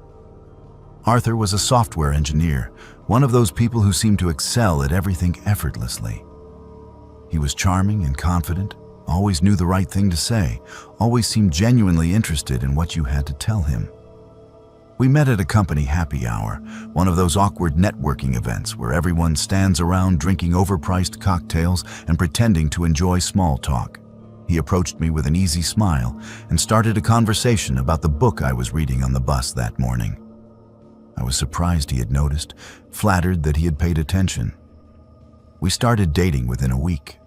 A: Arthur was a software engineer, one of those people who seem to excel at everything effortlessly. He was charming and confident, always knew the right thing to say, always seemed genuinely interested in what you had to tell him. We met at a company happy hour, one of those awkward networking events where everyone stands around drinking overpriced cocktails and pretending to enjoy small talk. He approached me with an easy smile and started a conversation about the book I was reading on the bus that morning. I was surprised he had noticed, flattered that he had paid attention. We started dating within a week.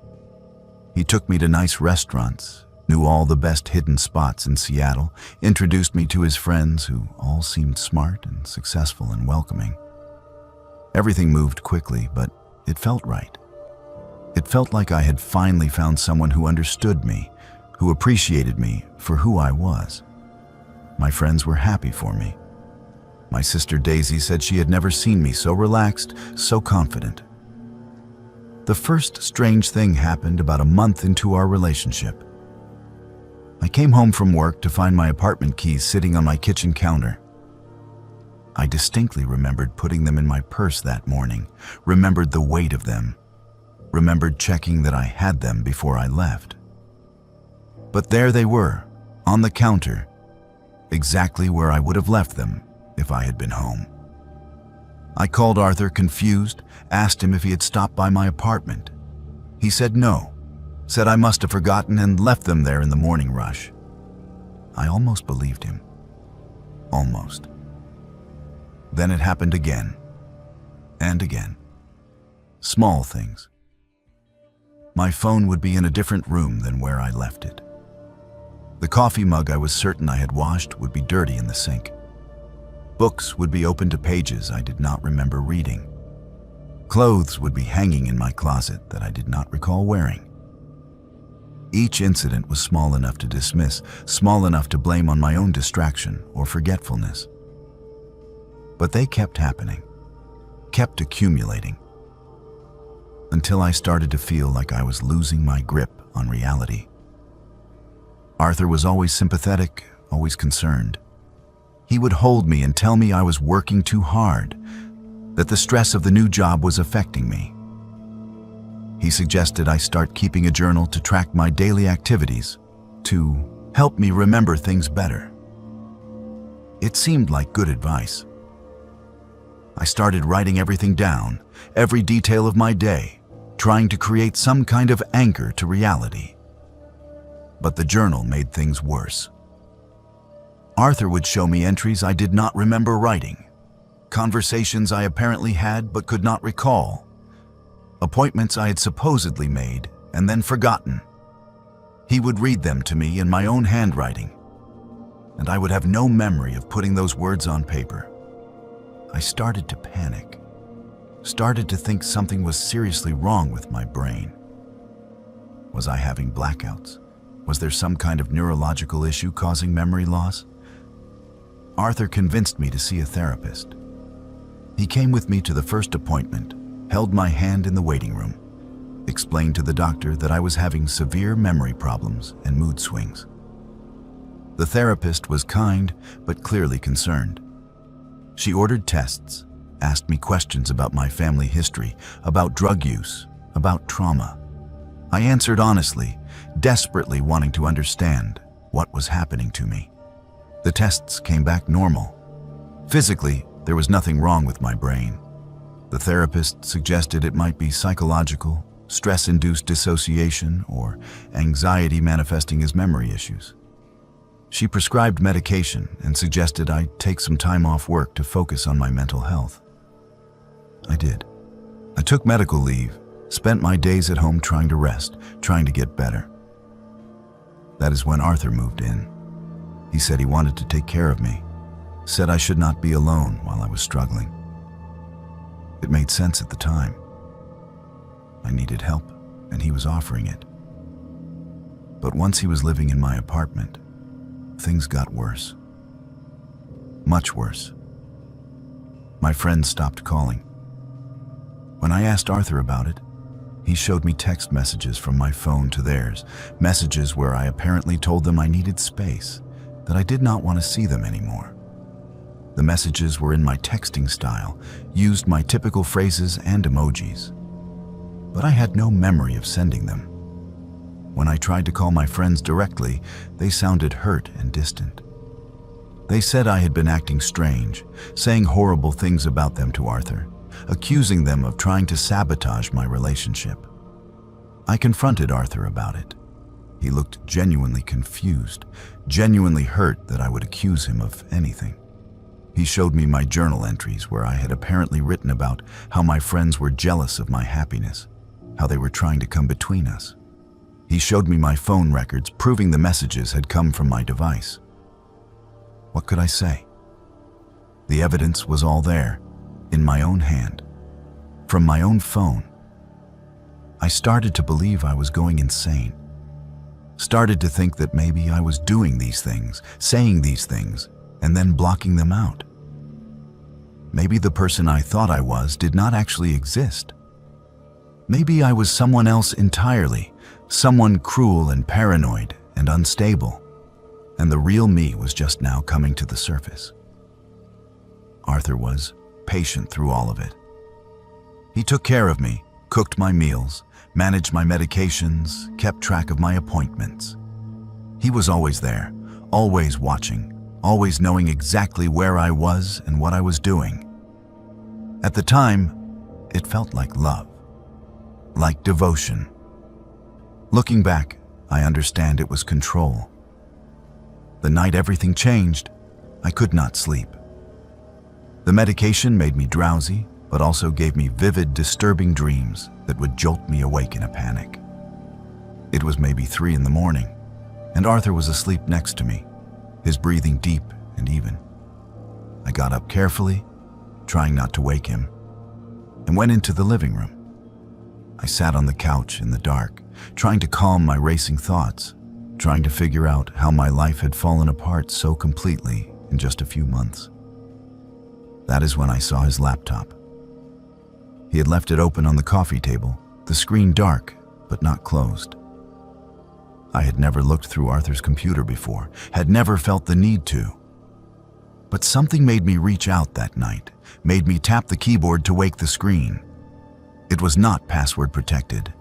A: He took me to nice restaurants, knew all the best hidden spots in Seattle, introduced me to his friends who all seemed smart and successful and welcoming. Everything moved quickly, but it felt right. It felt like I had finally found someone who understood me, who appreciated me for who I was. My friends were happy for me. My sister Daisy said she had never seen me so relaxed, so confident. The first strange thing happened about a month into our relationship. I came home from work to find my apartment keys sitting on my kitchen counter. I distinctly remembered putting them in my purse that morning, remembered the weight of them, remembered checking that I had them before I left. But there they were, on the counter, exactly where I would have left them if I had been home. I called Arthur confused, asked him if he had stopped by my apartment. He said no, said I must have forgotten and left them there in the morning rush. I almost believed him. Almost. Then it happened again, and again. Small things. My phone would be in a different room than where I left it. The coffee mug I was certain I had washed would be dirty in the sink. Books would be open to pages I did not remember reading. Clothes would be hanging in my closet that I did not recall wearing. Each incident was small enough to dismiss, small enough to blame on my own distraction or forgetfulness. But they kept happening, kept accumulating, until I started to feel like I was losing my grip on reality. Arthur was always sympathetic, always concerned. He would hold me and tell me I was working too hard, that the stress of the new job was affecting me. He suggested I start keeping a journal to track my daily activities, to help me remember things better. It seemed like good advice. I started writing everything down, every detail of my day, trying to create some kind of anchor to reality. But the journal made things worse. Arthur would show me entries I did not remember writing, conversations I apparently had but could not recall, appointments I had supposedly made and then forgotten. He would read them to me in my own handwriting, and I would have no memory of putting those words on paper. I started to panic, started to think something was seriously wrong with my brain. Was I having blackouts? Was there some kind of neurological issue causing memory loss? Arthur convinced me to see a therapist. He came with me to the first appointment, held my hand in the waiting room, explained to the doctor that I was having severe memory problems and mood swings. The therapist was kind but clearly concerned. She ordered tests, asked me questions about my family history, about drug use, about trauma. I answered honestly, desperately wanting to understand what was happening to me. The tests came back normal. Physically, there was nothing wrong with my brain. The therapist suggested it might be psychological, stress-induced dissociation, or anxiety manifesting as memory issues. She prescribed medication and suggested I take some time off work to focus on my mental health. I did. I took medical leave, spent my days at home trying to rest, trying to get better. That is when Arthur moved in. He said he wanted to take care of me, said I should not be alone while I was struggling. It made sense at the time. I needed help, and he was offering it. But once he was living in my apartment, things got worse. Much worse. My friends stopped calling. When I asked Arthur about it, he showed me text messages from my phone to theirs, messages where I apparently told them I needed space, that I did not want to see them anymore. The messages were in my texting style, used my typical phrases and emojis. But I had no memory of sending them. When I tried to call my friends directly, they sounded hurt and distant. They said I had been acting strange, saying horrible things about them to Arthur, accusing them of trying to sabotage my relationship. I confronted Arthur about it. He looked genuinely confused, genuinely hurt that I would accuse him of anything. He showed me my journal entries where I had apparently written about how my friends were jealous of my happiness, how they were trying to come between us. He showed me my phone records proving the messages had come from my device. What could I say? The evidence was all there, in my own hand, from my own phone. I started to believe I was going insane. Started to think that maybe I was doing these things, saying these things, and then blocking them out. Maybe the person I thought I was did not actually exist. Maybe I was someone else entirely, someone cruel and paranoid and unstable, and the real me was just now coming to the surface. Arthur was patient through all of it. He took care of me, cooked my meals, managed my medications, kept track of my appointments. He was always there, always watching, always knowing exactly where I was and what I was doing. At the time, it felt like love, like devotion. Looking back, I understand it was control. The night everything changed, I could not sleep. The medication made me drowsy, but also gave me vivid, disturbing dreams that would jolt me awake in a panic. It was maybe 3 in the morning, and Arthur was asleep next to me, his breathing deep and even. I got up carefully, trying not to wake him, and went into the living room. I sat on the couch in the dark, trying to calm my racing thoughts, trying to figure out how my life had fallen apart so completely in just a few months. That is when I saw his laptop. He had left it open on the coffee table, the screen dark but not closed. I had never looked through Arthur's computer before, had never felt the need to. But something made me reach out that night, made me tap the keyboard to wake the screen. It was not password protected.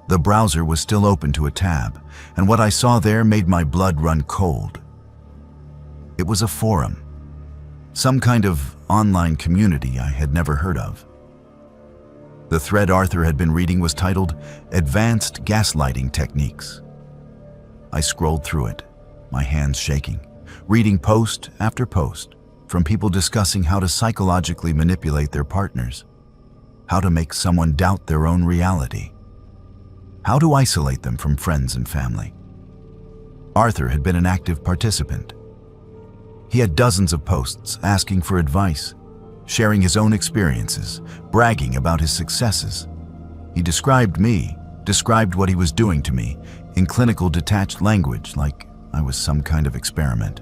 A: The browser was still open to a tab, and what I saw there made my blood run cold. It was a forum, some kind of online community I had never heard of. The thread Arthur had been reading was titled Advanced Gaslighting Techniques. I scrolled through it, my hands shaking, reading post after post from people discussing how to psychologically manipulate their partners, how to make someone doubt their own reality, how to isolate them from friends and family. Arthur had been an active participant. He had dozens of posts asking for advice, sharing his own experiences, bragging about his successes. He described what he was doing to me in clinical detached language like I was some kind of experiment.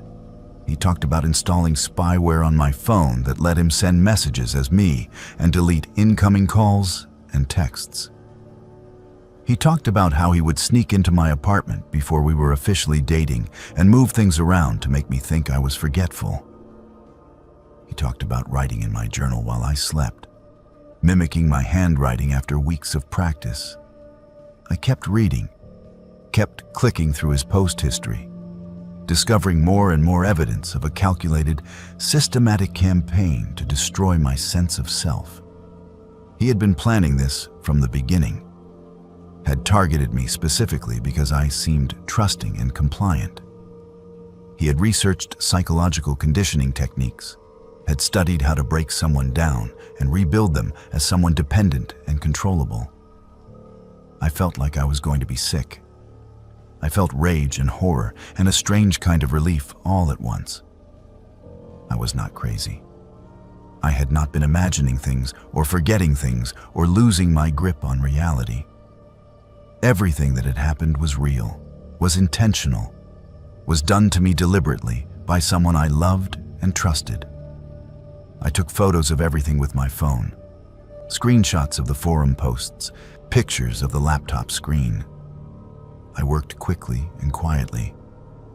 A: He talked about installing spyware on my phone that let him send messages as me and delete incoming calls and texts. He talked about how he would sneak into my apartment before we were officially dating and move things around to make me think I was forgetful. He talked about writing in my journal while I slept, mimicking my handwriting after weeks of practice. I kept reading, kept clicking through his post history, discovering more and more evidence of a calculated, systematic campaign to destroy my sense of self. He had been planning this from the beginning, had targeted me specifically because I seemed trusting and compliant. He had researched psychological conditioning techniques, had studied how to break someone down and rebuild them as someone dependent and controllable. I felt like I was going to be sick. I felt rage and horror and a strange kind of relief all at once. I was not crazy. I had not been imagining things or forgetting things or losing my grip on reality. Everything that had happened was real, was intentional, was done to me deliberately by someone I loved and trusted. I took photos of everything with my phone, screenshots of the forum posts, pictures of the laptop screen. I worked quickly and quietly,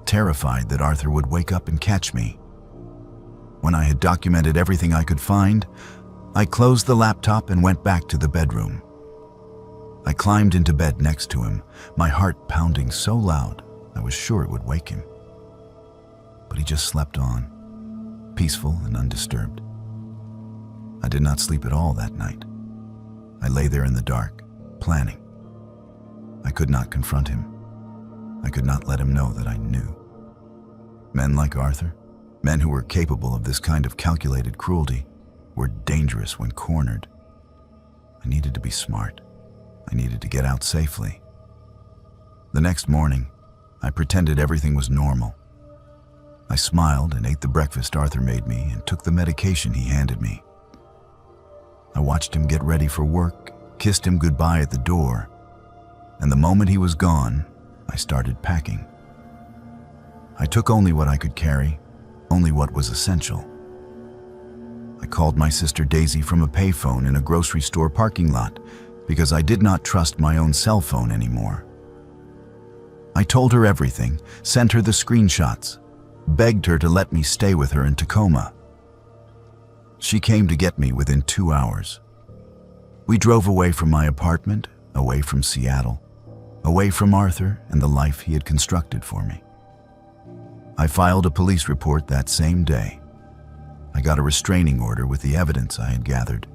A: terrified that Arthur would wake up and catch me. When I had documented everything I could find, I closed the laptop and went back to the bedroom. I climbed into bed next to him, my heart pounding so loud I was sure it would wake him. But he just slept on, peaceful and undisturbed. I did not sleep at all that night. I lay there in the dark, planning. I could not confront him. I could not let him know that I knew. Men like Arthur, men who were capable of this kind of calculated cruelty, were dangerous when cornered. I needed to be smart. I needed to get out safely. The next morning, I pretended everything was normal. I smiled and ate the breakfast Arthur made me and took the medication he handed me. I watched him get ready for work, kissed him goodbye at the door, and the moment he was gone, I started packing. I took only what I could carry, only what was essential. I called my sister Daisy from a payphone in a grocery store parking lot because I did not trust my own cell phone anymore. I told her everything, sent her the screenshots, begged her to let me stay with her in Tacoma. She came to get me within 2 hours. We drove away from my apartment, away from Seattle, away from Arthur and the life he had constructed for me. I filed a police report that same day. I got a restraining order with the evidence I had gathered.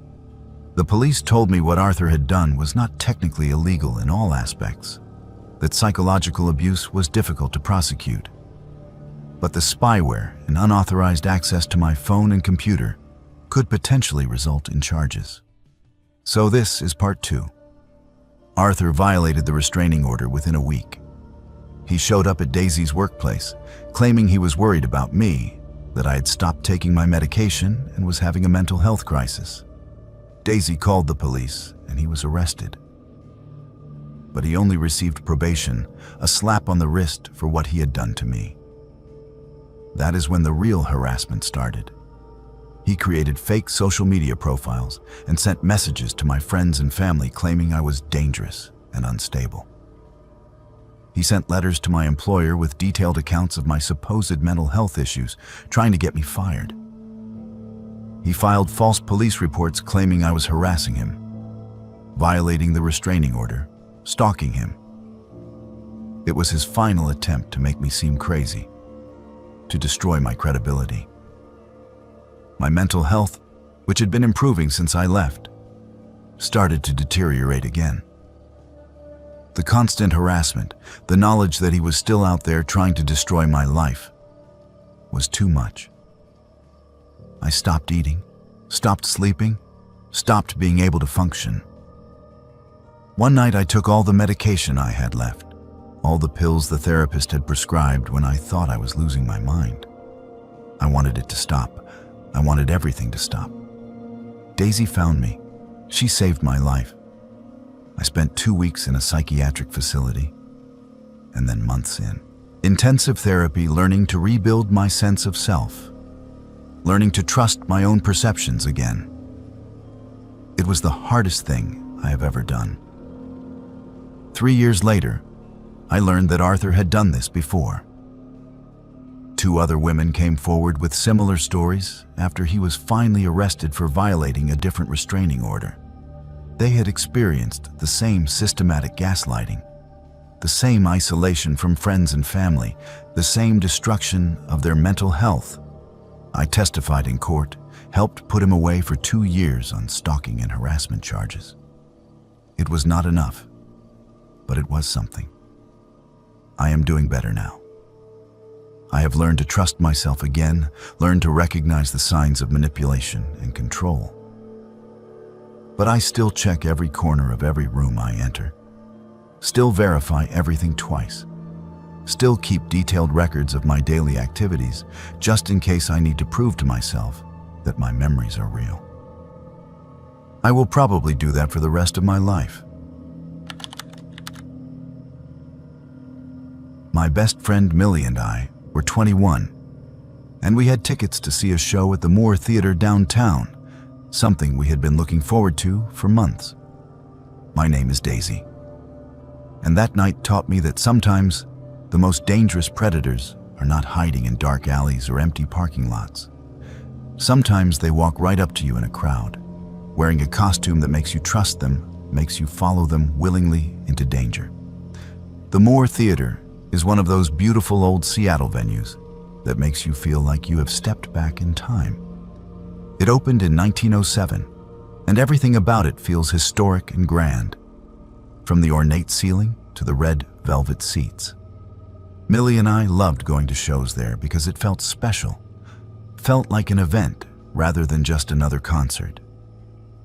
A: The police told me what Arthur had done was not technically illegal in all aspects, that psychological abuse was difficult to prosecute. But the spyware and unauthorized access to my phone and computer could potentially result in charges. So this is part 2. Arthur violated the restraining order within a week. He showed up at Daisy's workplace, claiming he was worried about me, that I had stopped taking my medication and was having a mental health crisis. Daisy called the police and he was arrested. But he only received probation, a slap on the wrist for what he had done to me. That is when the real harassment started. He created fake social media profiles and sent messages to my friends and family claiming I was dangerous and unstable. He sent letters to my employer with detailed accounts of my supposed mental health issues, trying to get me fired. He filed false police reports claiming I was harassing him, violating the restraining order, stalking him. It was his final attempt to make me seem crazy, to destroy my credibility. My mental health, which had been improving since I left, started to deteriorate again. The constant harassment, the knowledge that he was still out there trying to destroy my life, was too much. I stopped eating, stopped sleeping, stopped being able to function. One night I took all the medication I had left, all the pills the therapist had prescribed when I thought I was losing my mind. I wanted it to stop. I wanted everything to stop. Daisy found me. She saved my life. I spent 2 weeks in a psychiatric facility, and then months in intensive therapy, learning to rebuild my sense of self, learning to trust my own perceptions again. It was the hardest thing I have ever done. 3 years later, I learned that Arthur had done this before. 2 other women came forward with similar stories after he was finally arrested for violating a different restraining order. They had experienced the same systematic gaslighting, the same isolation from friends and family, the same destruction of their mental health. I testified in court, helped put him away for 2 years on stalking and harassment charges. It was not enough, but it was something. I am doing better now. I have learned to trust myself again, learned to recognize the signs of manipulation and control. But I still check every corner of every room I enter, still verify everything twice, still keep detailed records of my daily activities, just in case I need to prove to myself that my memories are real. I will probably do that for the rest of my life. My best friend Millie and I were 21, and we had tickets to see a show at the Moore Theater downtown, something we had been looking forward to for months. My name is Daisy, and that night taught me that sometimes the most dangerous predators are not hiding in dark alleys or empty parking lots. Sometimes they walk right up to you in a crowd, wearing a costume that makes you trust them, makes you follow them willingly into danger. The Moore Theater is one of those beautiful old Seattle venues that makes you feel like you have stepped back in time. It opened in 1907, and everything about it feels historic and grand, from the ornate ceiling to the red velvet seats. Millie and I loved going to shows there because it felt special, felt like an event rather than just another concert.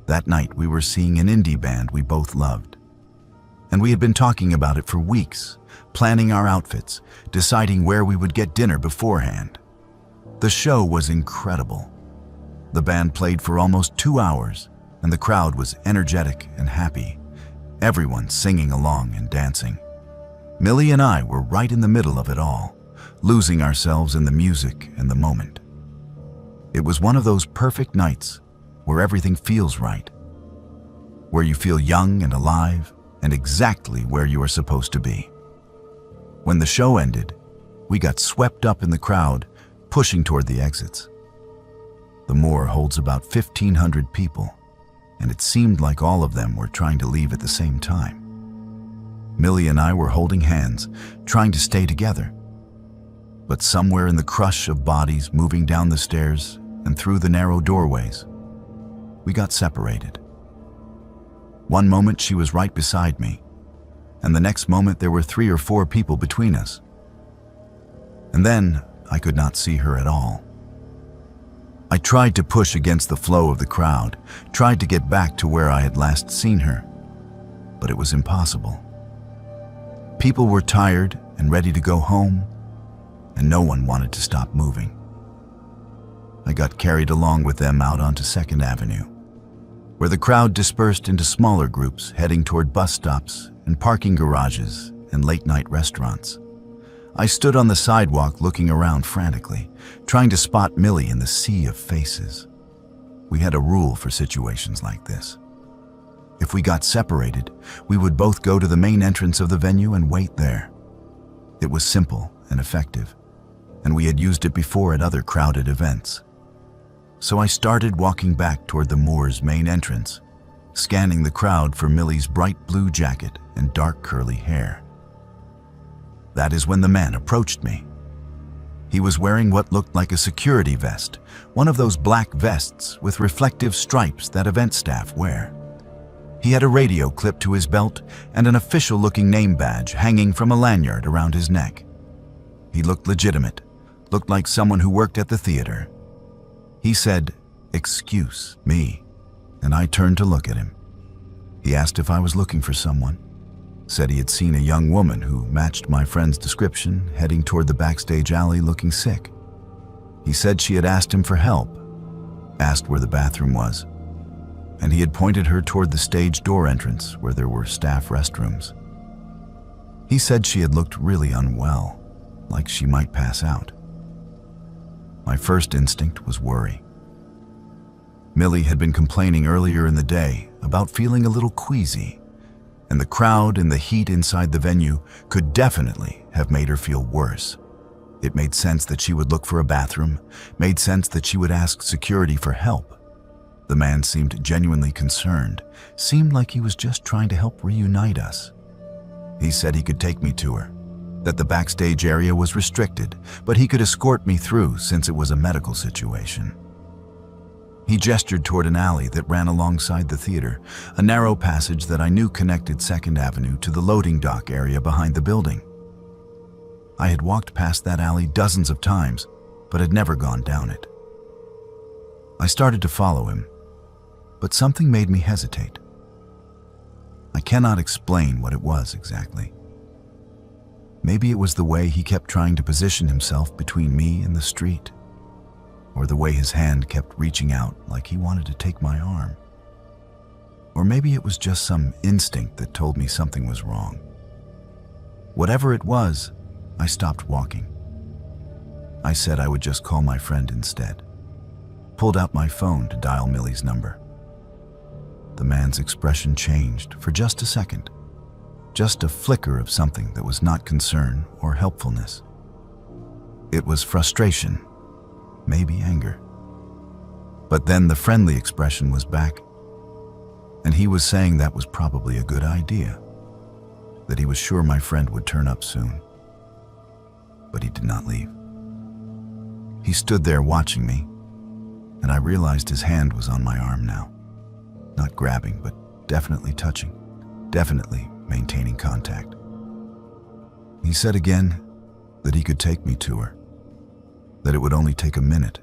A: That night we were seeing an indie band we both loved, and we had been talking about it for weeks, planning our outfits, deciding where we would get dinner beforehand. The show was incredible. The band played for almost 2 hours, and the crowd was energetic and happy, everyone singing along and dancing. Millie and I were right in the middle of it all, losing ourselves in the music and the moment. It was one of those perfect nights where everything feels right, where you feel young and alive and exactly where you are supposed to be. When the show ended, we got swept up in the crowd, pushing toward the exits. The Moore holds about 1,500 people, and it seemed like all of them were trying to leave at the same time. Millie and I were holding hands, trying to stay together. But somewhere in the crush of bodies moving down the stairs and through the narrow doorways, we got separated. One moment she was right beside me, and the next moment there were 3 or 4 people between us. And then I could not see her at all. I tried to push against the flow of the crowd, tried to get back to where I had last seen her, but it was impossible. People were tired and ready to go home, and no one wanted to stop moving. I got carried along with them out onto 2nd Avenue, where the crowd dispersed into smaller groups heading toward bus stops and parking garages and late-night restaurants. I stood on the sidewalk looking around frantically, trying to spot Millie in the sea of faces. We had a rule for situations like this. If we got separated, we would both go to the main entrance of the venue and wait there. It was simple and effective, and we had used it before at other crowded events. So I started walking back toward the Moors' main entrance, scanning the crowd for Millie's bright blue jacket and dark curly hair. That is when the man approached me. He was wearing what looked like a security vest, one of those black vests with reflective stripes that event staff wear. He had a radio clipped to his belt and an official-looking name badge hanging from a lanyard around his neck. He looked legitimate, looked like someone who worked at the theater. He said, "Excuse me," and I turned to look at him. He asked if I was looking for someone, said he had seen a young woman who matched my friend's description heading toward the backstage alley looking sick. He said she had asked him for help, asked where the bathroom was, and he had pointed her toward the stage door entrance where there were staff restrooms. He said she had looked really unwell, like she might pass out. My first instinct was worry. Millie had been complaining earlier in the day about feeling a little queasy, and the crowd and the heat inside the venue could definitely have made her feel worse. It made sense that she would look for a bathroom, made sense that she would ask security for help. The man seemed genuinely concerned, seemed like he was just trying to help reunite us. He said he could take me to her, that the backstage area was restricted, but he could escort me through since it was a medical situation. He gestured toward an alley that ran alongside the theater, a narrow passage that I knew connected 2nd Avenue to the loading dock area behind the building. I had walked past that alley dozens of times, but had never gone down it. I started to follow him, but something made me hesitate. I cannot explain what it was exactly. Maybe it was the way he kept trying to position himself between me and the street, or the way his hand kept reaching out like he wanted to take my arm. Or maybe it was just some instinct that told me something was wrong. Whatever it was, I stopped walking. I said I would just call my friend instead. Pulled out my phone to dial Millie's number. The man's expression changed for just a second. Just a flicker of something that was not concern or helpfulness. It was frustration, maybe anger. But then the friendly expression was back, and he was saying that was probably a good idea, that he was sure my friend would turn up soon. But he did not leave. He stood there watching me, and I realized his hand was on my arm now. Not grabbing, but definitely touching, definitely maintaining contact. He said again that he could take me to her, that it would only take a minute,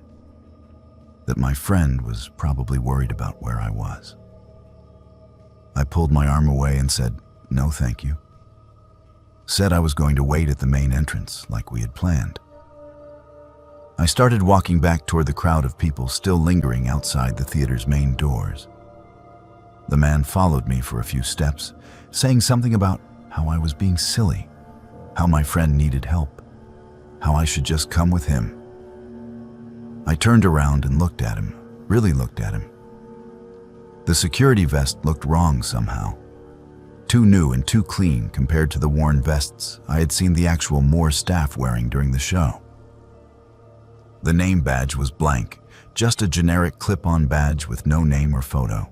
A: that my friend was probably worried about where I was. I pulled my arm away and said, "No, thank you." Said I was going to wait at the main entrance like we had planned. I started walking back toward the crowd of people still lingering outside the theater's main doors. The man followed me for a few steps, saying something about how I was being silly, how my friend needed help, how I should just come with him. I turned around and looked at him, really looked at him. The security vest looked wrong somehow. Too new and too clean compared to the worn vests I had seen the actual Moore staff wearing during the show. The name badge was blank, just a generic clip-on badge with no name or photo.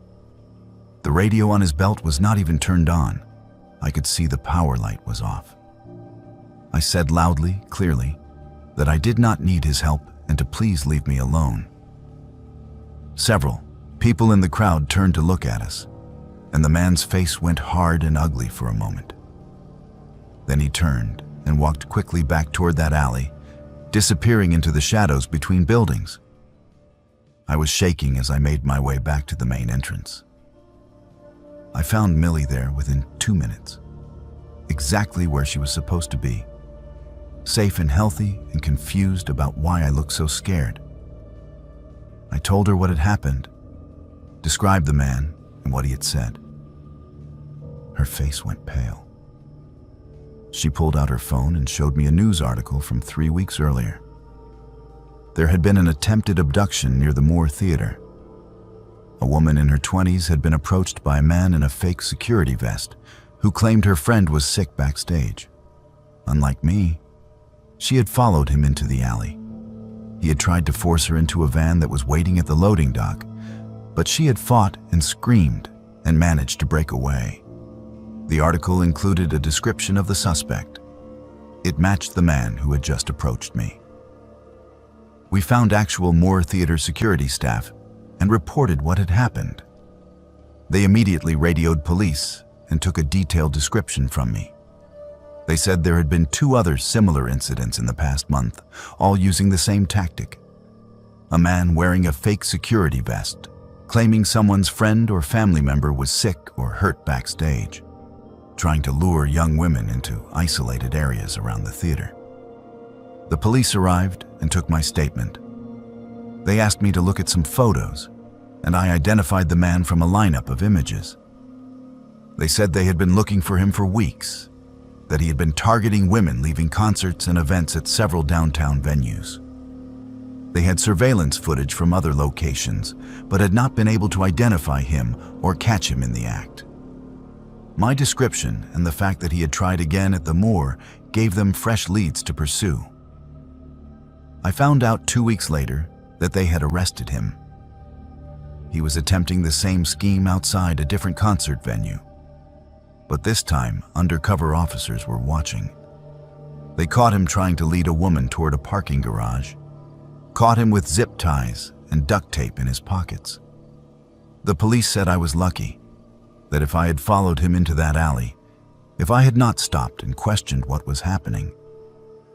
A: The radio on his belt was not even turned on. I could see the power light was off. I said loudly, clearly, that I did not need his help and to please leave me alone. Several people in the crowd turned to look at us, and the man's face went hard and ugly for a moment. Then he turned and walked quickly back toward that alley, disappearing into the shadows between buildings. I was shaking as I made my way back to the main entrance. I found Millie there within 2 minutes, exactly where she was supposed to be, safe and healthy and confused about why I looked so scared. I told her what had happened, described the man and what he had said. Her face went pale. She pulled out her phone and showed me a news article from 3 weeks earlier. There had been an attempted abduction near the Moore Theater. A woman in her 20s had been approached by a man in a fake security vest who claimed her friend was sick backstage. Unlike me, she had followed him into the alley. He had tried to force her into a van that was waiting at the loading dock, but she had fought and screamed and managed to break away. The article included a description of the suspect. It matched the man who had just approached me. We found actual Moore Theater security staff and reported what had happened. They immediately radioed police and took a detailed description from me. They said there had been 2 other similar incidents in the past month, all using the same tactic. A man wearing a fake security vest, claiming someone's friend or family member was sick or hurt backstage, trying to lure young women into isolated areas around the theater. The police arrived and took my statement. They asked me to look at some photos, and I identified the man from a lineup of images. They said they had been looking for him for weeks, that he had been targeting women leaving concerts and events at several downtown venues. They had surveillance footage from other locations, but had not been able to identify him or catch him in the act. My description and the fact that he had tried again at the Moore gave them fresh leads to pursue. I found out 2 weeks later that they had arrested him. He was attempting the same scheme outside a different concert venue. But this time, undercover officers were watching. They caught him trying to lead a woman toward a parking garage, caught him with zip ties and duct tape in his pockets. The police said I was lucky, that if I had followed him into that alley, if I had not stopped and questioned what was happening,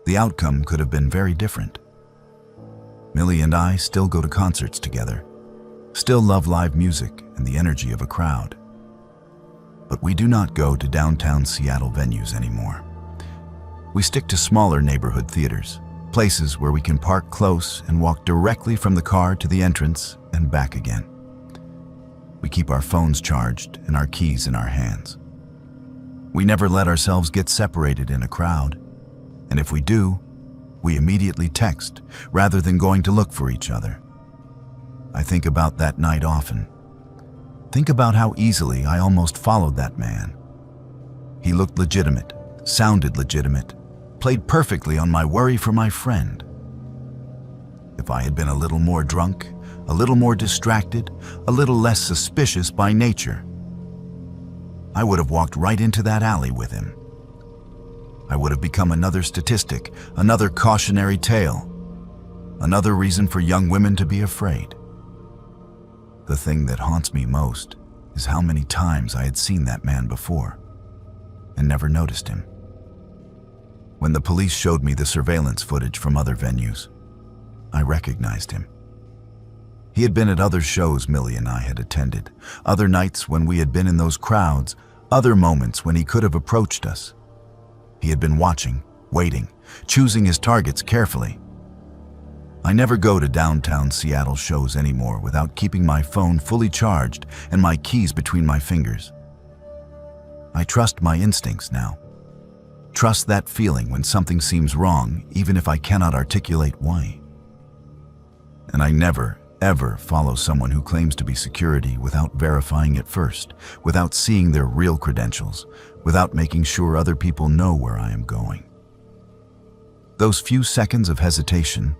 A: the outcome could have been very different. Millie and I still go to concerts together, still love live music and the energy of a crowd. But we do not go to downtown Seattle venues anymore. We stick to smaller neighborhood theaters, places where we can park close and walk directly from the car to the entrance and back again. We keep our phones charged and our keys in our hands. We never let ourselves get separated in a crowd, and if we do, we immediately text rather than going to look for each other. I think about that night often. Think about how easily I almost followed that man. He looked legitimate, sounded legitimate, played perfectly on my worry for my friend. If I had been a little more drunk, a little more distracted, a little less suspicious by nature, I would have walked right into that alley with him. I would have become another statistic, another cautionary tale, another reason for young women to be afraid. The thing that haunts me most is how many times I had seen that man before and never noticed him. When the police showed me the surveillance footage from other venues, I recognized him. He had been at other shows Millie and I had attended, other nights when we had been in those crowds, other moments when he could have approached us. He had been watching, waiting, choosing his targets carefully. I never go to downtown Seattle shows anymore without keeping my phone fully charged and my keys between my fingers. I trust my instincts now. Trust that feeling when something seems wrong, even if I cannot articulate why. And I never, ever follow someone who claims to be security without verifying it first, without seeing their real credentials, without making sure other people know where I am going. Those few seconds of hesitation,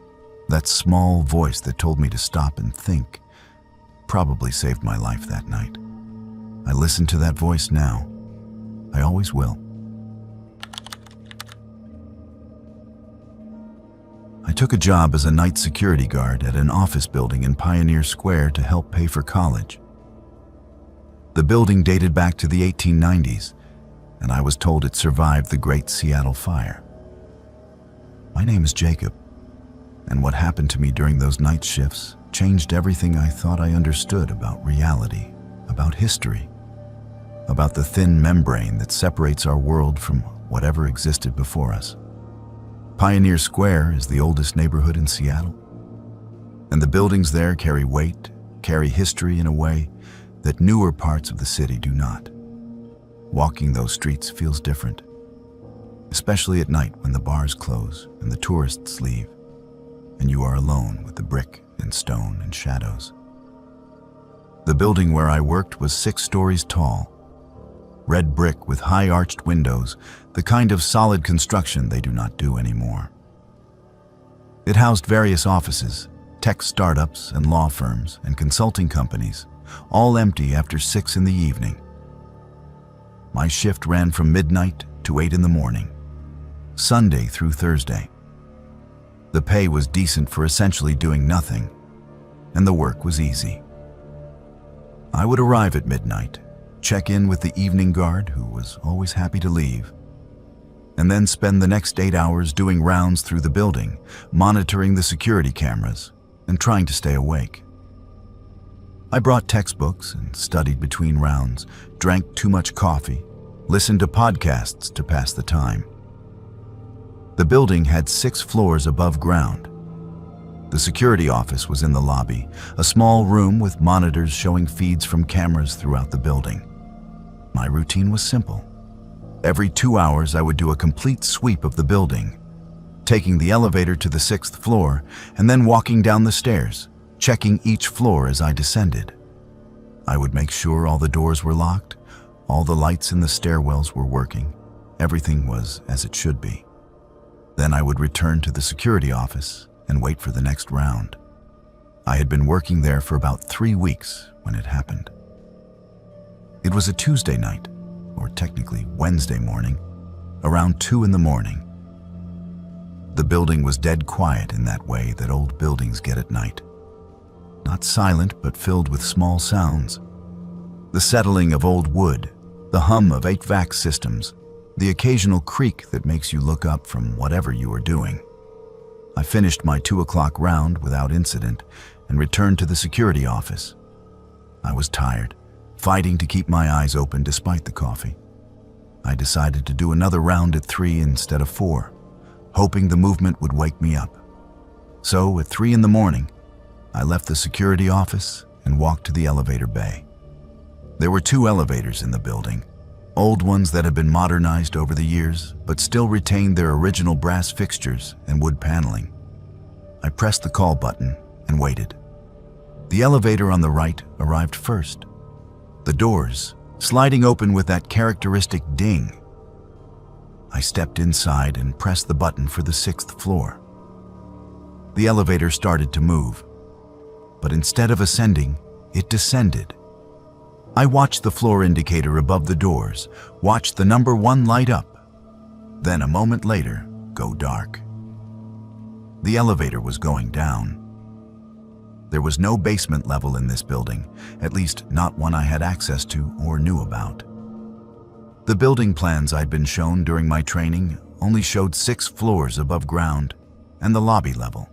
A: that small voice that told me to stop and think, probably saved my life that night. I listen to that voice now. I always will. I took a job as a night security guard at an office building in Pioneer Square to help pay for college. The building dated back to the 1890s, and I was told it survived the Great Seattle Fire. My name is Jacob, and what happened to me during those night shifts changed everything I thought I understood about reality, about history, about the thin membrane that separates our world from whatever existed before us. Pioneer Square is the oldest neighborhood in Seattle, and the buildings there carry weight, carry history in a way that newer parts of the city do not. Walking those streets feels different, especially at night when the bars close and the tourists leave, and you are alone with the brick and stone and shadows. The building where I worked was 6 stories tall, red brick with high arched windows, the kind of solid construction they do not do anymore. It housed various offices, tech startups and law firms and consulting companies, all empty after 6 in the evening. My shift ran from midnight to 8 in the morning, Sunday through Thursday. The pay was decent for essentially doing nothing, and the work was easy. I would arrive at midnight, check in with the evening guard, who was always happy to leave, and then spend the next 8 hours doing rounds through the building, monitoring the security cameras, and trying to stay awake. I brought textbooks and studied between rounds, drank too much coffee, listened to podcasts to pass the time. The building had 6 floors above ground. The security office was in the lobby, a small room with monitors showing feeds from cameras throughout the building. My routine was simple. Every 2 hours, I would do a complete sweep of the building, taking the elevator to the 6th floor and then walking down the stairs, checking each floor as I descended. I would make sure all the doors were locked, all the lights in the stairwells were working, everything was as it should be. Then I would return to the security office and wait for the next round. I had been working there for about 3 weeks when it happened. It was a Tuesday night, or technically Wednesday morning, around 2 in the morning. The building was dead quiet in that way that old buildings get at night. Not silent, but filled with small sounds. The settling of old wood, the hum of HVAC systems, the occasional creak that makes you look up from whatever you are doing. I finished my 2 o'clock round without incident and returned to the security office. I was tired, fighting to keep my eyes open despite the coffee. I decided to do another round at 3 instead of 4, hoping the movement would wake me up. So at 3 in the morning, I left the security office and walked to the elevator bay. There were 2 elevators in the building, old ones that had been modernized over the years, but still retained their original brass fixtures and wood paneling. I pressed the call button and waited. The elevator on the right arrived first. The doors, sliding open with that characteristic ding. I stepped inside and pressed the button for the 6th floor. The elevator started to move, but instead of ascending, it descended. I watched the floor indicator above the doors, watched the number 1 light up, then a moment later go dark. The elevator was going down. There was no basement level in this building, at least not one I had access to or knew about. The building plans I'd been shown during my training only showed 6 floors above ground and the lobby level.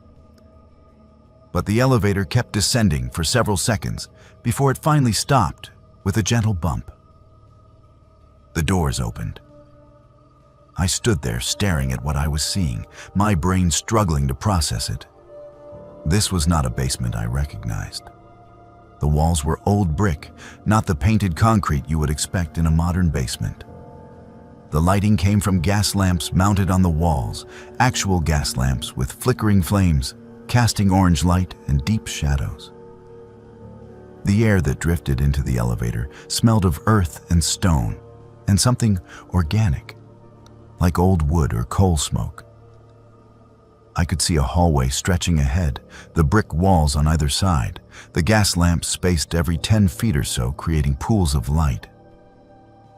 A: But the elevator kept descending for several seconds before it finally stopped with a gentle bump. The doors opened. I stood there staring at what I was seeing, my brain struggling to process it. This was not a basement I recognized. The walls were old brick, not the painted concrete you would expect in a modern basement. The lighting came from gas lamps mounted on the walls, actual gas lamps with flickering flames, casting orange light and deep shadows. The air that drifted into the elevator smelled of earth and stone and something organic, like old wood or coal smoke. I could see a hallway stretching ahead, the brick walls on either side, the gas lamps spaced every 10 feet or so, creating pools of light.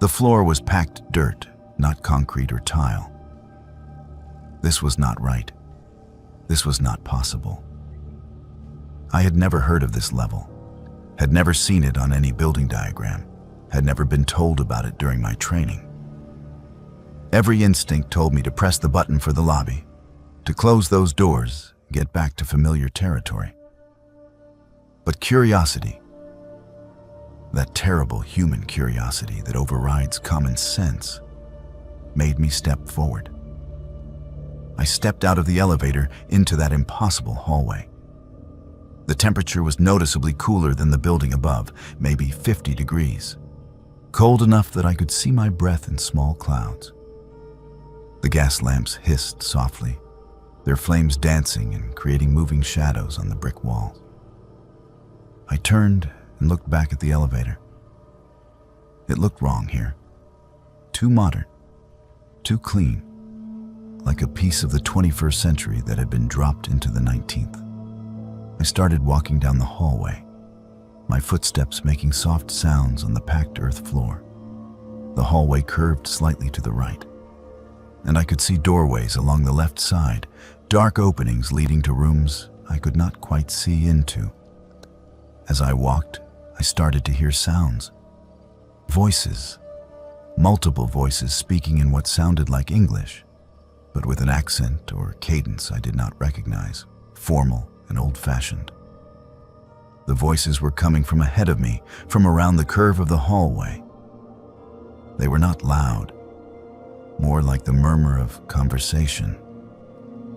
A: The floor was packed dirt, not concrete or tile. This was not right. This was not possible. I had never heard of this level, had never seen it on any building diagram, had never been told about it during my training. Every instinct told me to press the button for the lobby, to close those doors, get back to familiar territory. But curiosity, that terrible human curiosity that overrides common sense, made me step forward. I stepped out of the elevator into that impossible hallway. The temperature was noticeably cooler than the building above, maybe 50 degrees. Cold enough that I could see my breath in small clouds. The gas lamps hissed softly, their flames dancing and creating moving shadows on the brick walls. I turned and looked back at the elevator. It looked wrong here. Too modern, too clean, like a piece of the 21st century that had been dropped into the 19th. I started walking down the hallway, my footsteps making soft sounds on the packed earth floor. The hallway curved slightly to the right, and I could see doorways along the left side, dark openings leading to rooms I could not quite see into. As I walked, I started to hear sounds. Voices. Multiple voices speaking in what sounded like English, but with an accent or cadence I did not recognize, formal and old-fashioned. The voices were coming from ahead of me, from around the curve of the hallway. They were not loud, more like the murmur of conversation,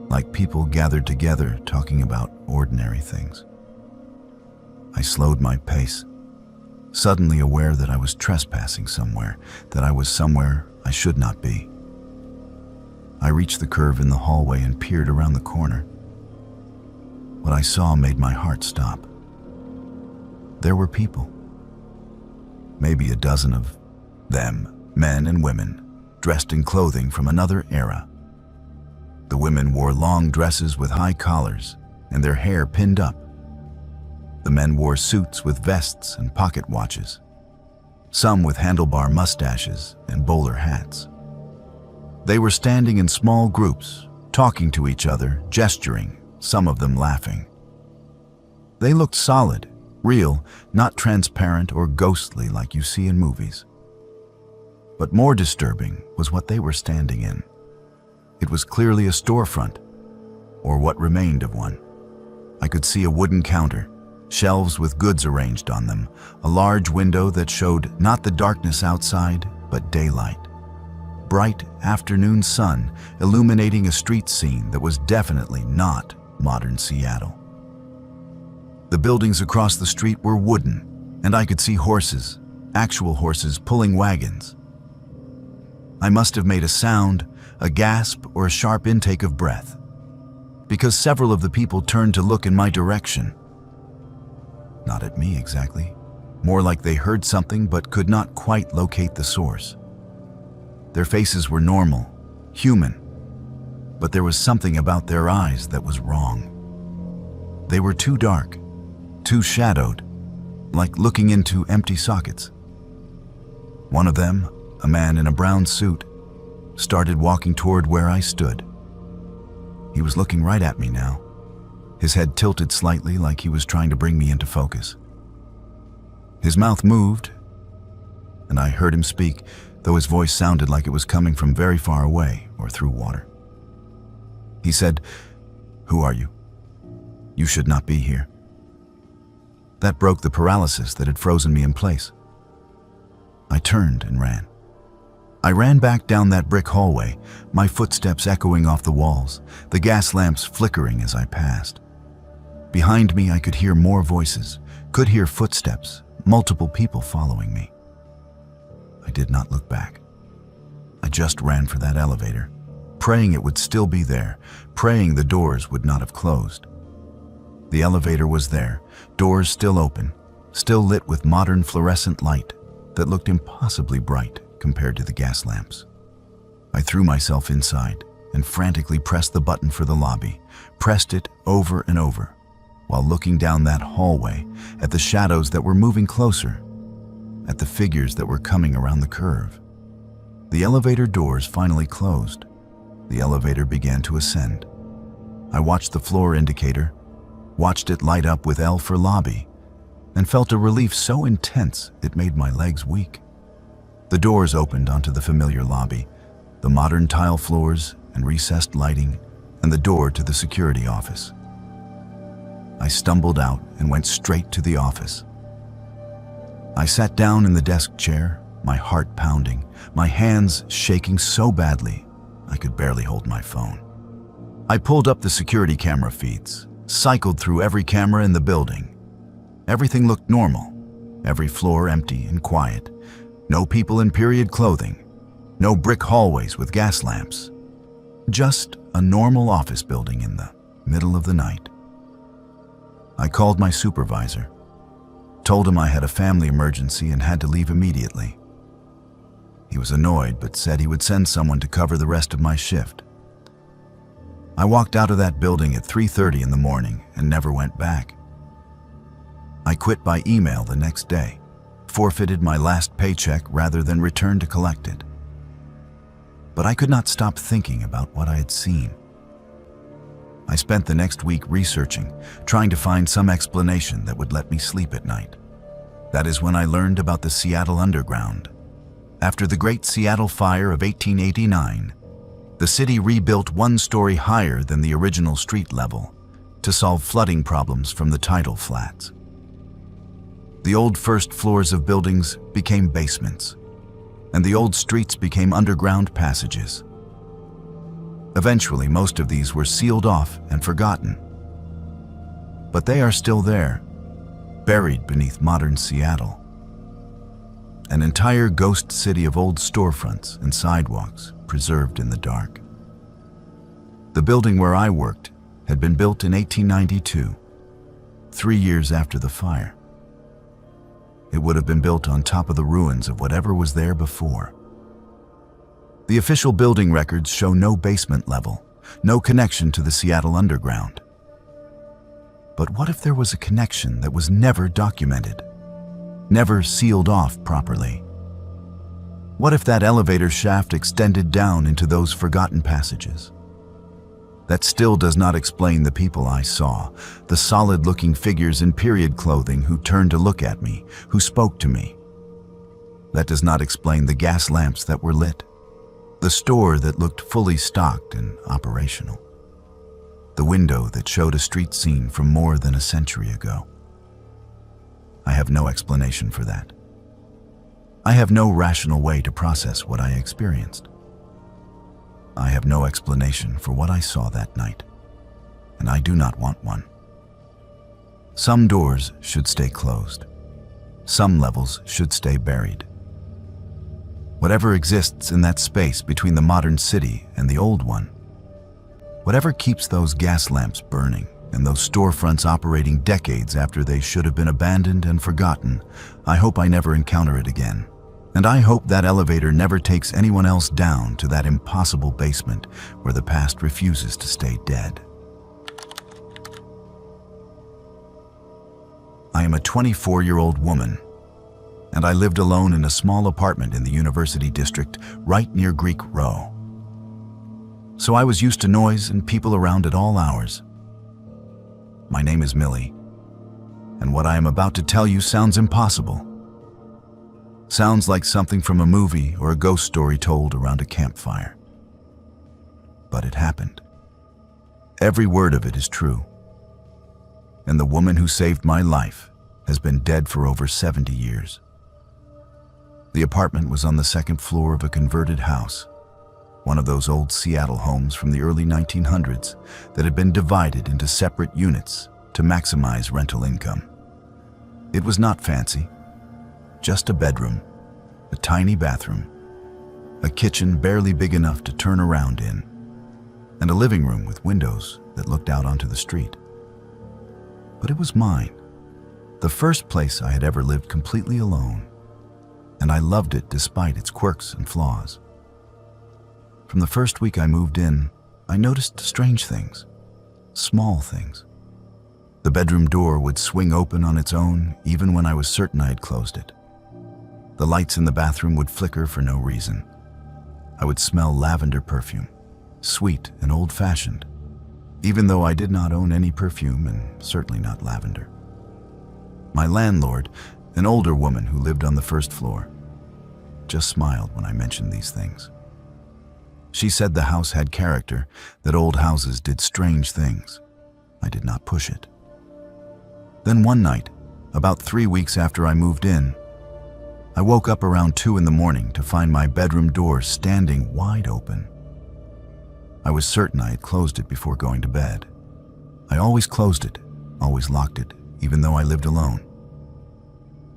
A: like people gathered together talking about ordinary things. I slowed my pace, suddenly aware that I was trespassing somewhere, that I was somewhere I should not be. I reached the curve in the hallway and peered around the corner. What I saw made my heart stop. There were people. Maybe a dozen of them, men and women, dressed in clothing from another era. The women wore long dresses with high collars and their hair pinned up. The men wore suits with vests and pocket watches, some with handlebar mustaches and bowler hats. They were standing in small groups, talking to each other, gesturing, some of them laughing. They looked solid, real, not transparent or ghostly like you see in movies. But more disturbing was what they were standing in. It was clearly a storefront, or what remained of one. I could see a wooden counter, shelves with goods arranged on them, a large window that showed not the darkness outside, but daylight. Bright afternoon sun illuminating a street scene that was definitely not modern Seattle. The buildings across the street were wooden, and I could see horses, actual horses pulling wagons. I must have made a sound, a gasp, or a sharp intake of breath, because several of the people turned to look in my direction. Not at me exactly, more like they heard something but could not quite locate the source. Their faces were normal, human, but there was something about their eyes that was wrong. They were too dark, too shadowed, like looking into empty sockets. One of them, a man in a brown suit, started walking toward where I stood. He was looking right at me now, his head tilted slightly like he was trying to bring me into focus. His mouth moved, and I heard him speak, though his voice sounded like it was coming from very far away or through water. He said, "Who are you? You should not be here." That broke the paralysis that had frozen me in place. I turned and ran. I ran back down that brick hallway, my footsteps echoing off the walls, the gas lamps flickering as I passed. Behind me, I could hear more voices, could hear footsteps, multiple people following me. I did not look back. I just ran for that elevator, praying it would still be there, praying the doors would not have closed. The elevator was there, doors still open, still lit with modern fluorescent light that looked impossibly bright compared to the gas lamps. I threw myself inside and frantically pressed the button for the lobby, pressed it over and over, while looking down that hallway at the shadows that were moving closer, at the figures that were coming around the curve. The elevator doors finally closed. The elevator began to ascend. I watched the floor indicator, watched it light up with L for lobby, and felt a relief so intense it made my legs weak. The doors opened onto the familiar lobby, the modern tile floors and recessed lighting, and the door to the security office. I stumbled out and went straight to the office. I sat down in the desk chair, my heart pounding, my hands shaking so badly I could barely hold my phone. I pulled up the security camera feeds, cycled through every camera in the building. Everything looked normal, every floor empty and quiet. No people in period clothing, no brick hallways with gas lamps. Just a normal office building in the middle of the night. I called my supervisor, told him I had a family emergency and had to leave immediately. He was annoyed but said he would send someone to cover the rest of my shift. I walked out of that building at 3:30 in the morning and never went back. I quit by email the next day, forfeited my last paycheck rather than return to collect it. But I could not stop thinking about what I had seen. I spent the next week researching, trying to find some explanation that would let me sleep at night. That is when I learned about the Seattle Underground. After the Great Seattle Fire of 1889, the city rebuilt one story higher than the original street level to solve flooding problems from the tidal flats. The old first floors of buildings became basements, and the old streets became underground passages. Eventually, most of these were sealed off and forgotten. But they are still there, buried beneath modern Seattle. An entire ghost city of old storefronts and sidewalks preserved in the dark. The building where I worked had been built in 1892, 3 years after the fire. It would have been built on top of the ruins of whatever was there before. The official building records show no basement level, no connection to the Seattle Underground. But what if there was a connection that was never documented, never sealed off properly? What if that elevator shaft extended down into those forgotten passages? That still does not explain the people I saw, the solid-looking figures in period clothing who turned to look at me, who spoke to me. That does not explain the gas lamps that were lit, the store that looked fully stocked and operational, the window that showed a street scene from more than a century ago. I have no explanation for that. I have no rational way to process what I experienced. I have no explanation for what I saw that night, and I do not want one. Some doors should stay closed. Some levels should stay buried. Whatever exists in that space between the modern city and the old one, whatever keeps those gas lamps burning and those storefronts operating decades after they should have been abandoned and forgotten, I hope I never encounter it again. And I hope that elevator never takes anyone else down to that impossible basement where the past refuses to stay dead. I am a 24-year-old woman, and I lived alone in a small apartment in the University District right near Greek Row. So I was used to noise and people around at all hours. My name is Millie, and what I am about to tell you sounds impossible. Sounds like something from a movie or a ghost story told around a campfire. But it happened. Every word of it is true. And the woman who saved my life has been dead for over 70 years. The apartment was on the second floor of a converted house, one of those old Seattle homes from the early 1900s that had been divided into separate units to maximize rental income. It was not fancy. Just a bedroom, a tiny bathroom, a kitchen barely big enough to turn around in, and a living room with windows that looked out onto the street. But it was mine, the first place I had ever lived completely alone, and I loved it despite its quirks and flaws. From the first week I moved in, I noticed strange things, small things. The bedroom door would swing open on its own even when I was certain I had closed it. The lights in the bathroom would flicker for no reason. I would smell lavender perfume, sweet and old-fashioned, even though I did not own any perfume and certainly not lavender. My landlord, an older woman who lived on the first floor, just smiled when I mentioned these things. She said the house had character, that old houses did strange things. I did not push it. Then one night, about 3 weeks after I moved in, I woke up around 2 in the morning to find my bedroom door standing wide open. I was certain I had closed it before going to bed. I always closed it, always locked it, even though I lived alone.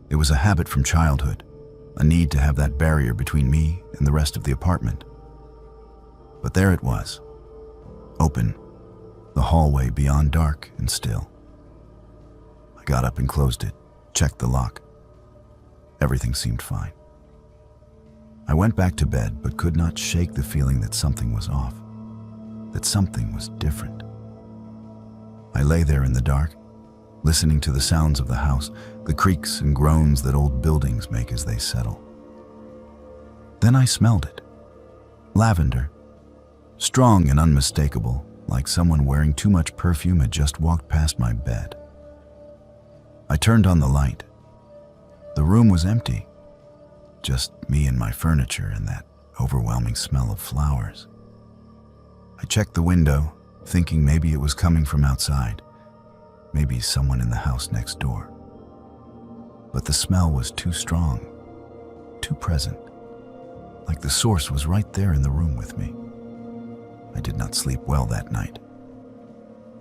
A: It was a habit from childhood, a need to have that barrier between me and the rest of the apartment. But there it was, open, the hallway beyond dark and still. I got up and closed it, checked the lock. Everything seemed fine. I went back to bed but could not shake the feeling that something was off, that something was different. I lay there in the dark, listening to the sounds of the house, the creaks and groans that old buildings make as they settle. Then I smelled it. Lavender. Strong and unmistakable, like someone wearing too much perfume had just walked past my bed. I turned on the light. The room was empty. Just me and my furniture and that overwhelming smell of flowers. I checked the window, thinking maybe it was coming from outside. Maybe someone in the house next door. But the smell was too strong, too present, like the source was right there in the room with me. I did not sleep well that night,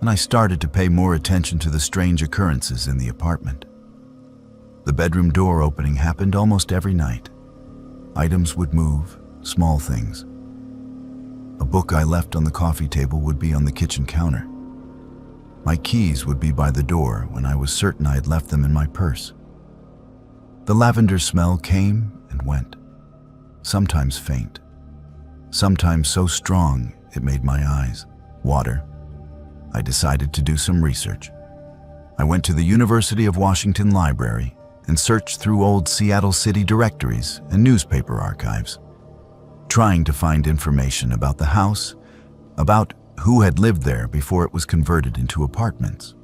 A: and I started to pay more attention to the strange occurrences in the apartment. The bedroom door opening happened almost every night. Items would move, small things. A book I left on the coffee table would be on the kitchen counter. My keys would be by the door when I was certain I had left them in my purse. The lavender smell came and went, sometimes faint, sometimes so strong it made my eyes water. I decided to do some research. I went to the University of Washington Library and searched through old Seattle City directories and newspaper archives, trying to find information about the house, about who had lived there before it was converted into apartments.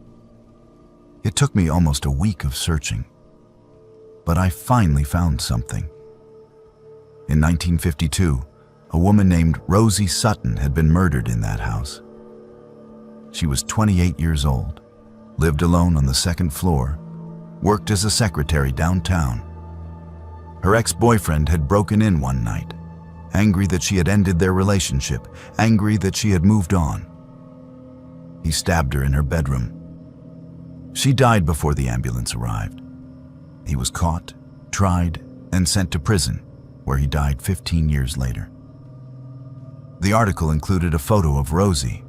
A: It took me almost a week of searching, but I finally found something. In 1952, a woman named Rosie Sutton had been murdered in that house. She was 28 years old, lived alone on the second floor, worked as a secretary downtown. Her ex-boyfriend had broken in one night, angry that she had ended their relationship, angry that she had moved on. He stabbed her in her bedroom. She died before the ambulance arrived. He was caught, tried, and sent to prison, where he died 15 years later. The article included a photo of Rosie.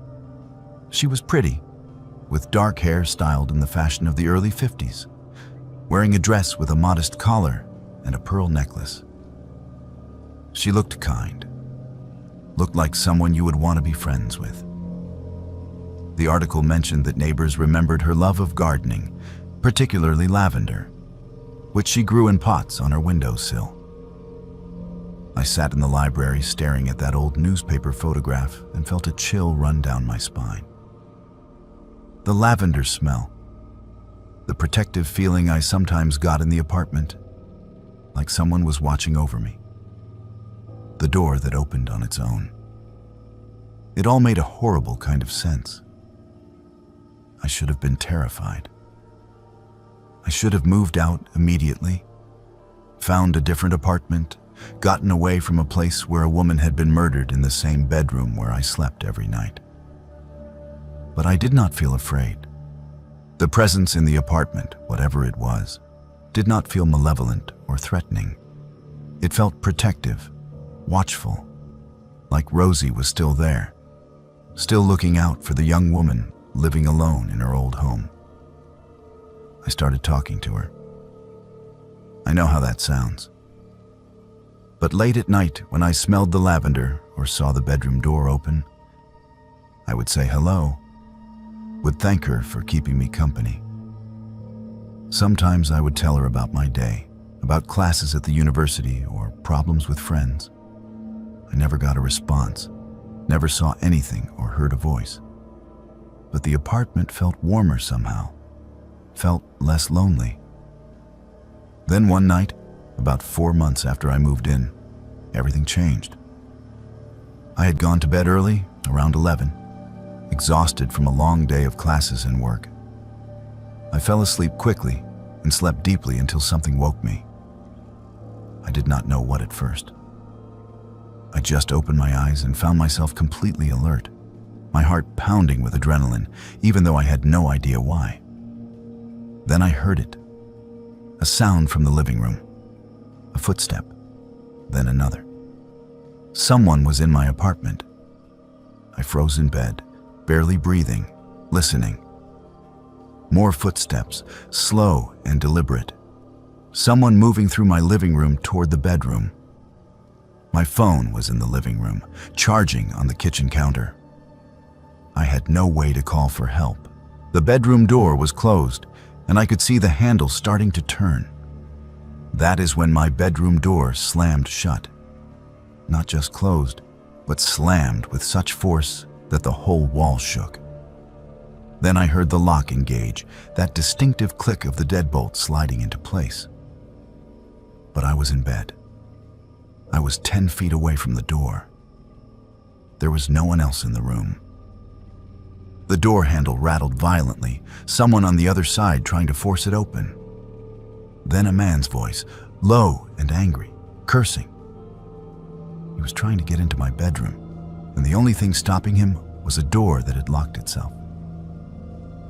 A: She was pretty, with dark hair styled in the fashion of the early 50s, wearing a dress with a modest collar and a pearl necklace. She looked kind, looked like someone you would want to be friends with. The article mentioned that neighbors remembered her love of gardening, particularly lavender, which she grew in pots on her windowsill. I sat in the library staring at that old newspaper photograph and felt a chill run down my spine. The lavender smell, the protective feeling I sometimes got in the apartment, like someone was watching over me. The door that opened on its own. It all made a horrible kind of sense. I should have been terrified. I should have moved out immediately, found a different apartment, gotten away from a place where a woman had been murdered in the same bedroom where I slept every night. But I did not feel afraid. The presence in the apartment, whatever it was, did not feel malevolent or threatening. It felt protective, watchful, like Rosie was still there, still looking out for the young woman living alone in her old home. I started talking to her. I know how that sounds. But late at night, when I smelled the lavender or saw the bedroom door open, I would say hello, would thank her for keeping me company. Sometimes I would tell her about my day, about classes at the university or problems with friends. I never got a response, never saw anything or heard a voice. But the apartment felt warmer somehow, felt less lonely. Then one night, about 4 months after I moved in, everything changed. I had gone to bed early, around 11, exhausted from a long day of classes and work. I fell asleep quickly and slept deeply until something woke me. I did not know what at first. I just opened my eyes and found myself completely alert, my heart pounding with adrenaline, even though I had no idea why. Then I heard it. A sound from the living room. A footstep. Then another. Someone was in my apartment. I froze in bed, barely breathing, listening. More footsteps, slow and deliberate. Someone moving through my living room toward the bedroom. My phone was in the living room, charging on the kitchen counter. I had no way to call for help. The bedroom door was closed, and I could see the handle starting to turn. That is when my bedroom door slammed shut. Not just closed, but slammed with such force that the whole wall shook. Then I heard the lock engage, that distinctive click of the deadbolt sliding into place. But I was in bed. I was 10 feet away from the door. There was no one else in the room. The door handle rattled violently, someone on the other side trying to force it open. Then a man's voice, low and angry, cursing. He was trying to get into my bedroom, and the only thing stopping him was a door that had locked itself.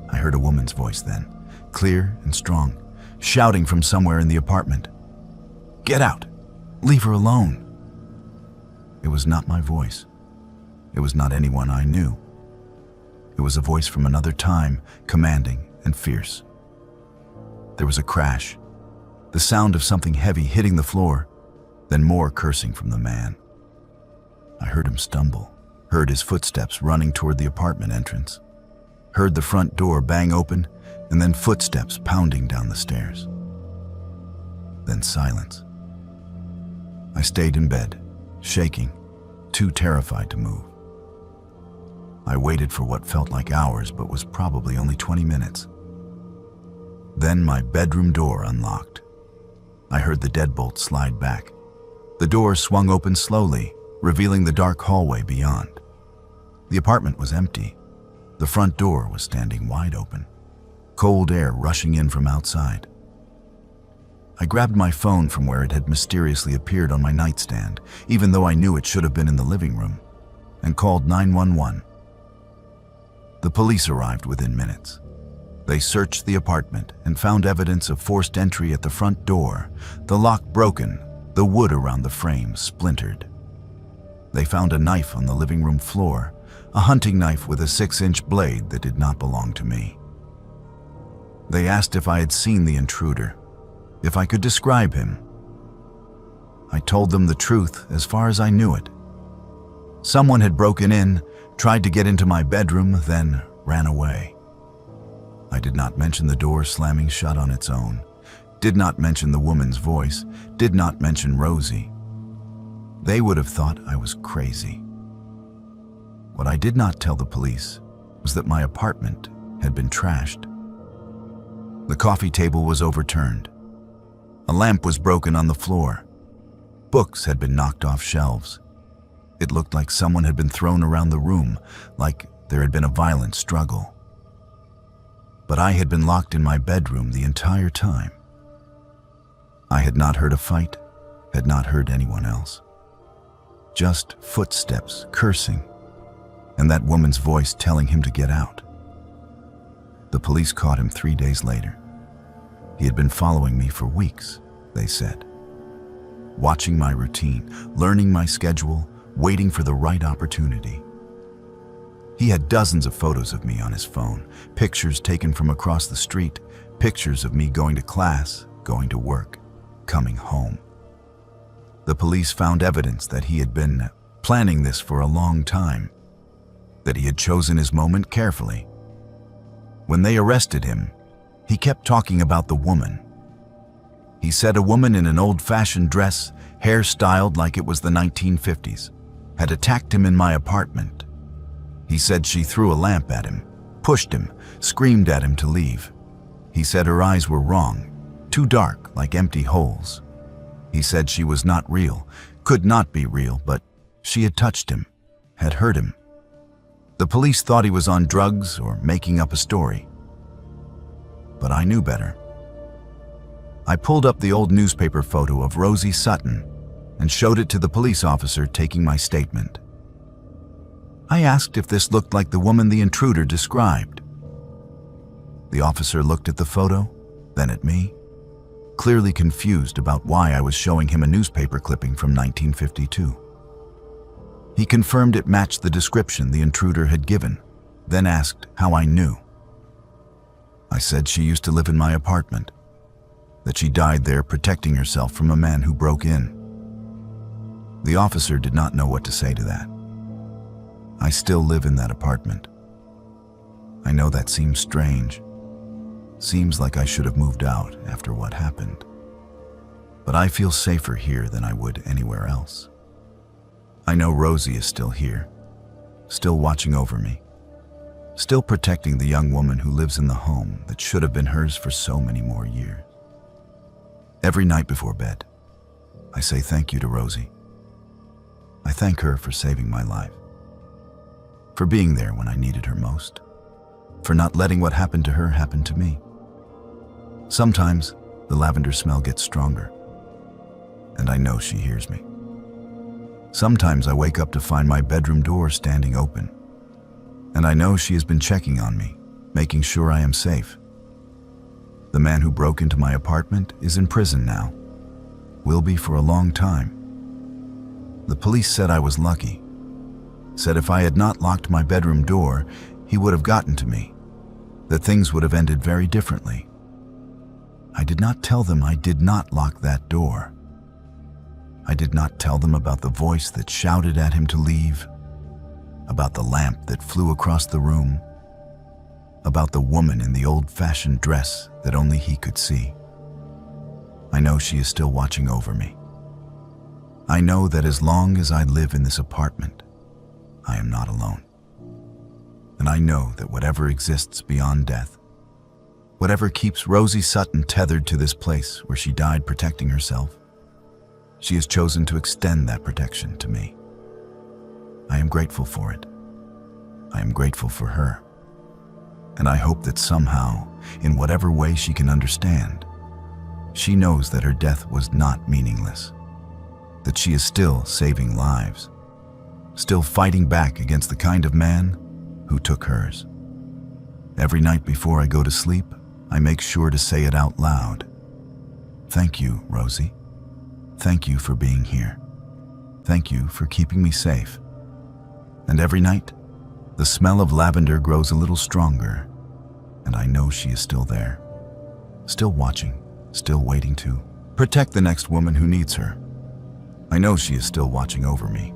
A: I heard a woman's voice then, clear and strong, shouting from somewhere in the apartment. "Get out! Leave her alone!" It was not my voice. It was not anyone I knew. It was a voice from another time, commanding and fierce. There was a crash, the sound of something heavy hitting the floor, then more cursing from the man. I heard him stumble, heard his footsteps running toward the apartment entrance, heard the front door bang open, and then footsteps pounding down the stairs. Then silence. I stayed in bed, shaking, too terrified to move. I waited for what felt like hours, but was probably only 20 minutes. Then my bedroom door unlocked. I heard the deadbolt slide back. The door swung open slowly, revealing the dark hallway beyond. The apartment was empty. The front door was standing wide open, cold air rushing in from outside. I grabbed my phone from where it had mysteriously appeared on my nightstand, even though I knew it should have been in the living room, and called 911. The police arrived within minutes. They searched the apartment and found evidence of forced entry at the front door, the lock broken, the wood around the frame splintered. They found a knife on the living room floor, a hunting knife with a 6-inch blade that did not belong to me. They asked if I had seen the intruder, if I could describe him. I told them the truth as far as I knew it. Someone had broken in, tried to get into my bedroom, then ran away. I did not mention the door slamming shut on its own, did not mention the woman's voice, did not mention Rosie. They would have thought I was crazy. What I did not tell the police was that my apartment had been trashed. The coffee table was overturned. A lamp was broken on the floor. Books had been knocked off shelves. It looked like someone had been thrown around the room, like there had been a violent struggle. But I had been locked in my bedroom the entire time. I had not heard a fight, had not heard anyone else. Just footsteps, cursing, and that woman's voice telling him to get out. The police caught him 3 days later. He had been following me for weeks, they said. Watching my routine, learning my schedule, waiting for the right opportunity. He had dozens of photos of me on his phone, pictures taken from across the street, pictures of me going to class, going to work, coming home. The police found evidence that he had been planning this for a long time, that he had chosen his moment carefully. When they arrested him, he kept talking about the woman. He said a woman in an old-fashioned dress, hair styled like it was the 1950s, had attacked him in my apartment. He said she threw a lamp at him, pushed him, screamed at him to leave. He said her eyes were wrong, too dark like empty holes. He said she was not real, could not be real, but she had touched him, had hurt him. The police thought he was on drugs or making up a story. But I knew better. I pulled up the old newspaper photo of Rosie Sutton and showed it to the police officer taking my statement. I asked if this looked like the woman the intruder described. The officer looked at the photo, then at me, clearly confused about why I was showing him a newspaper clipping from 1952. He confirmed it matched the description the intruder had given, then asked how I knew. I said she used to live in my apartment, that she died there protecting herself from a man who broke in. The officer did not know what to say to that. I still live in that apartment. I know that seems strange. Seems like I should have moved out after what happened. But I feel safer here than I would anywhere else. I know Rosie is still here, still watching over me, still protecting the young woman who lives in the home that should have been hers for so many more years. Every night before bed, I say thank you to Rosie. I thank her for saving my life, for being there when I needed her most, for not letting what happened to her happen to me. Sometimes the lavender smell gets stronger, and I know she hears me. Sometimes I wake up to find my bedroom door standing open, and I know she has been checking on me, making sure I am safe. The man who broke into my apartment is in prison now, will be for a long time. The police said I was lucky, said if I had not locked my bedroom door, he would have gotten to me, that things would have ended very differently. I did not tell them I did not lock that door. I did not tell them about the voice that shouted at him to leave, about the lamp that flew across the room, about the woman in the old-fashioned dress that only he could see. I know she is still watching over me. I know that as long as I live in this apartment, I am not alone. And I know that whatever exists beyond death, whatever keeps Rosie Sutton tethered to this place where she died protecting herself, she has chosen to extend that protection to me. I am grateful for it. I am grateful for her. And I hope that somehow, in whatever way she can understand, she knows that her death was not meaningless, that she is still saving lives, still fighting back against the kind of man who took hers. Every night before I go to sleep, I make sure to say it out loud. Thank you, Rosie. Thank you for being here. Thank you for keeping me safe. And every night, the smell of lavender grows a little stronger, and I know she is still there, still watching, still waiting to protect the next woman who needs her. I know she is still watching over me.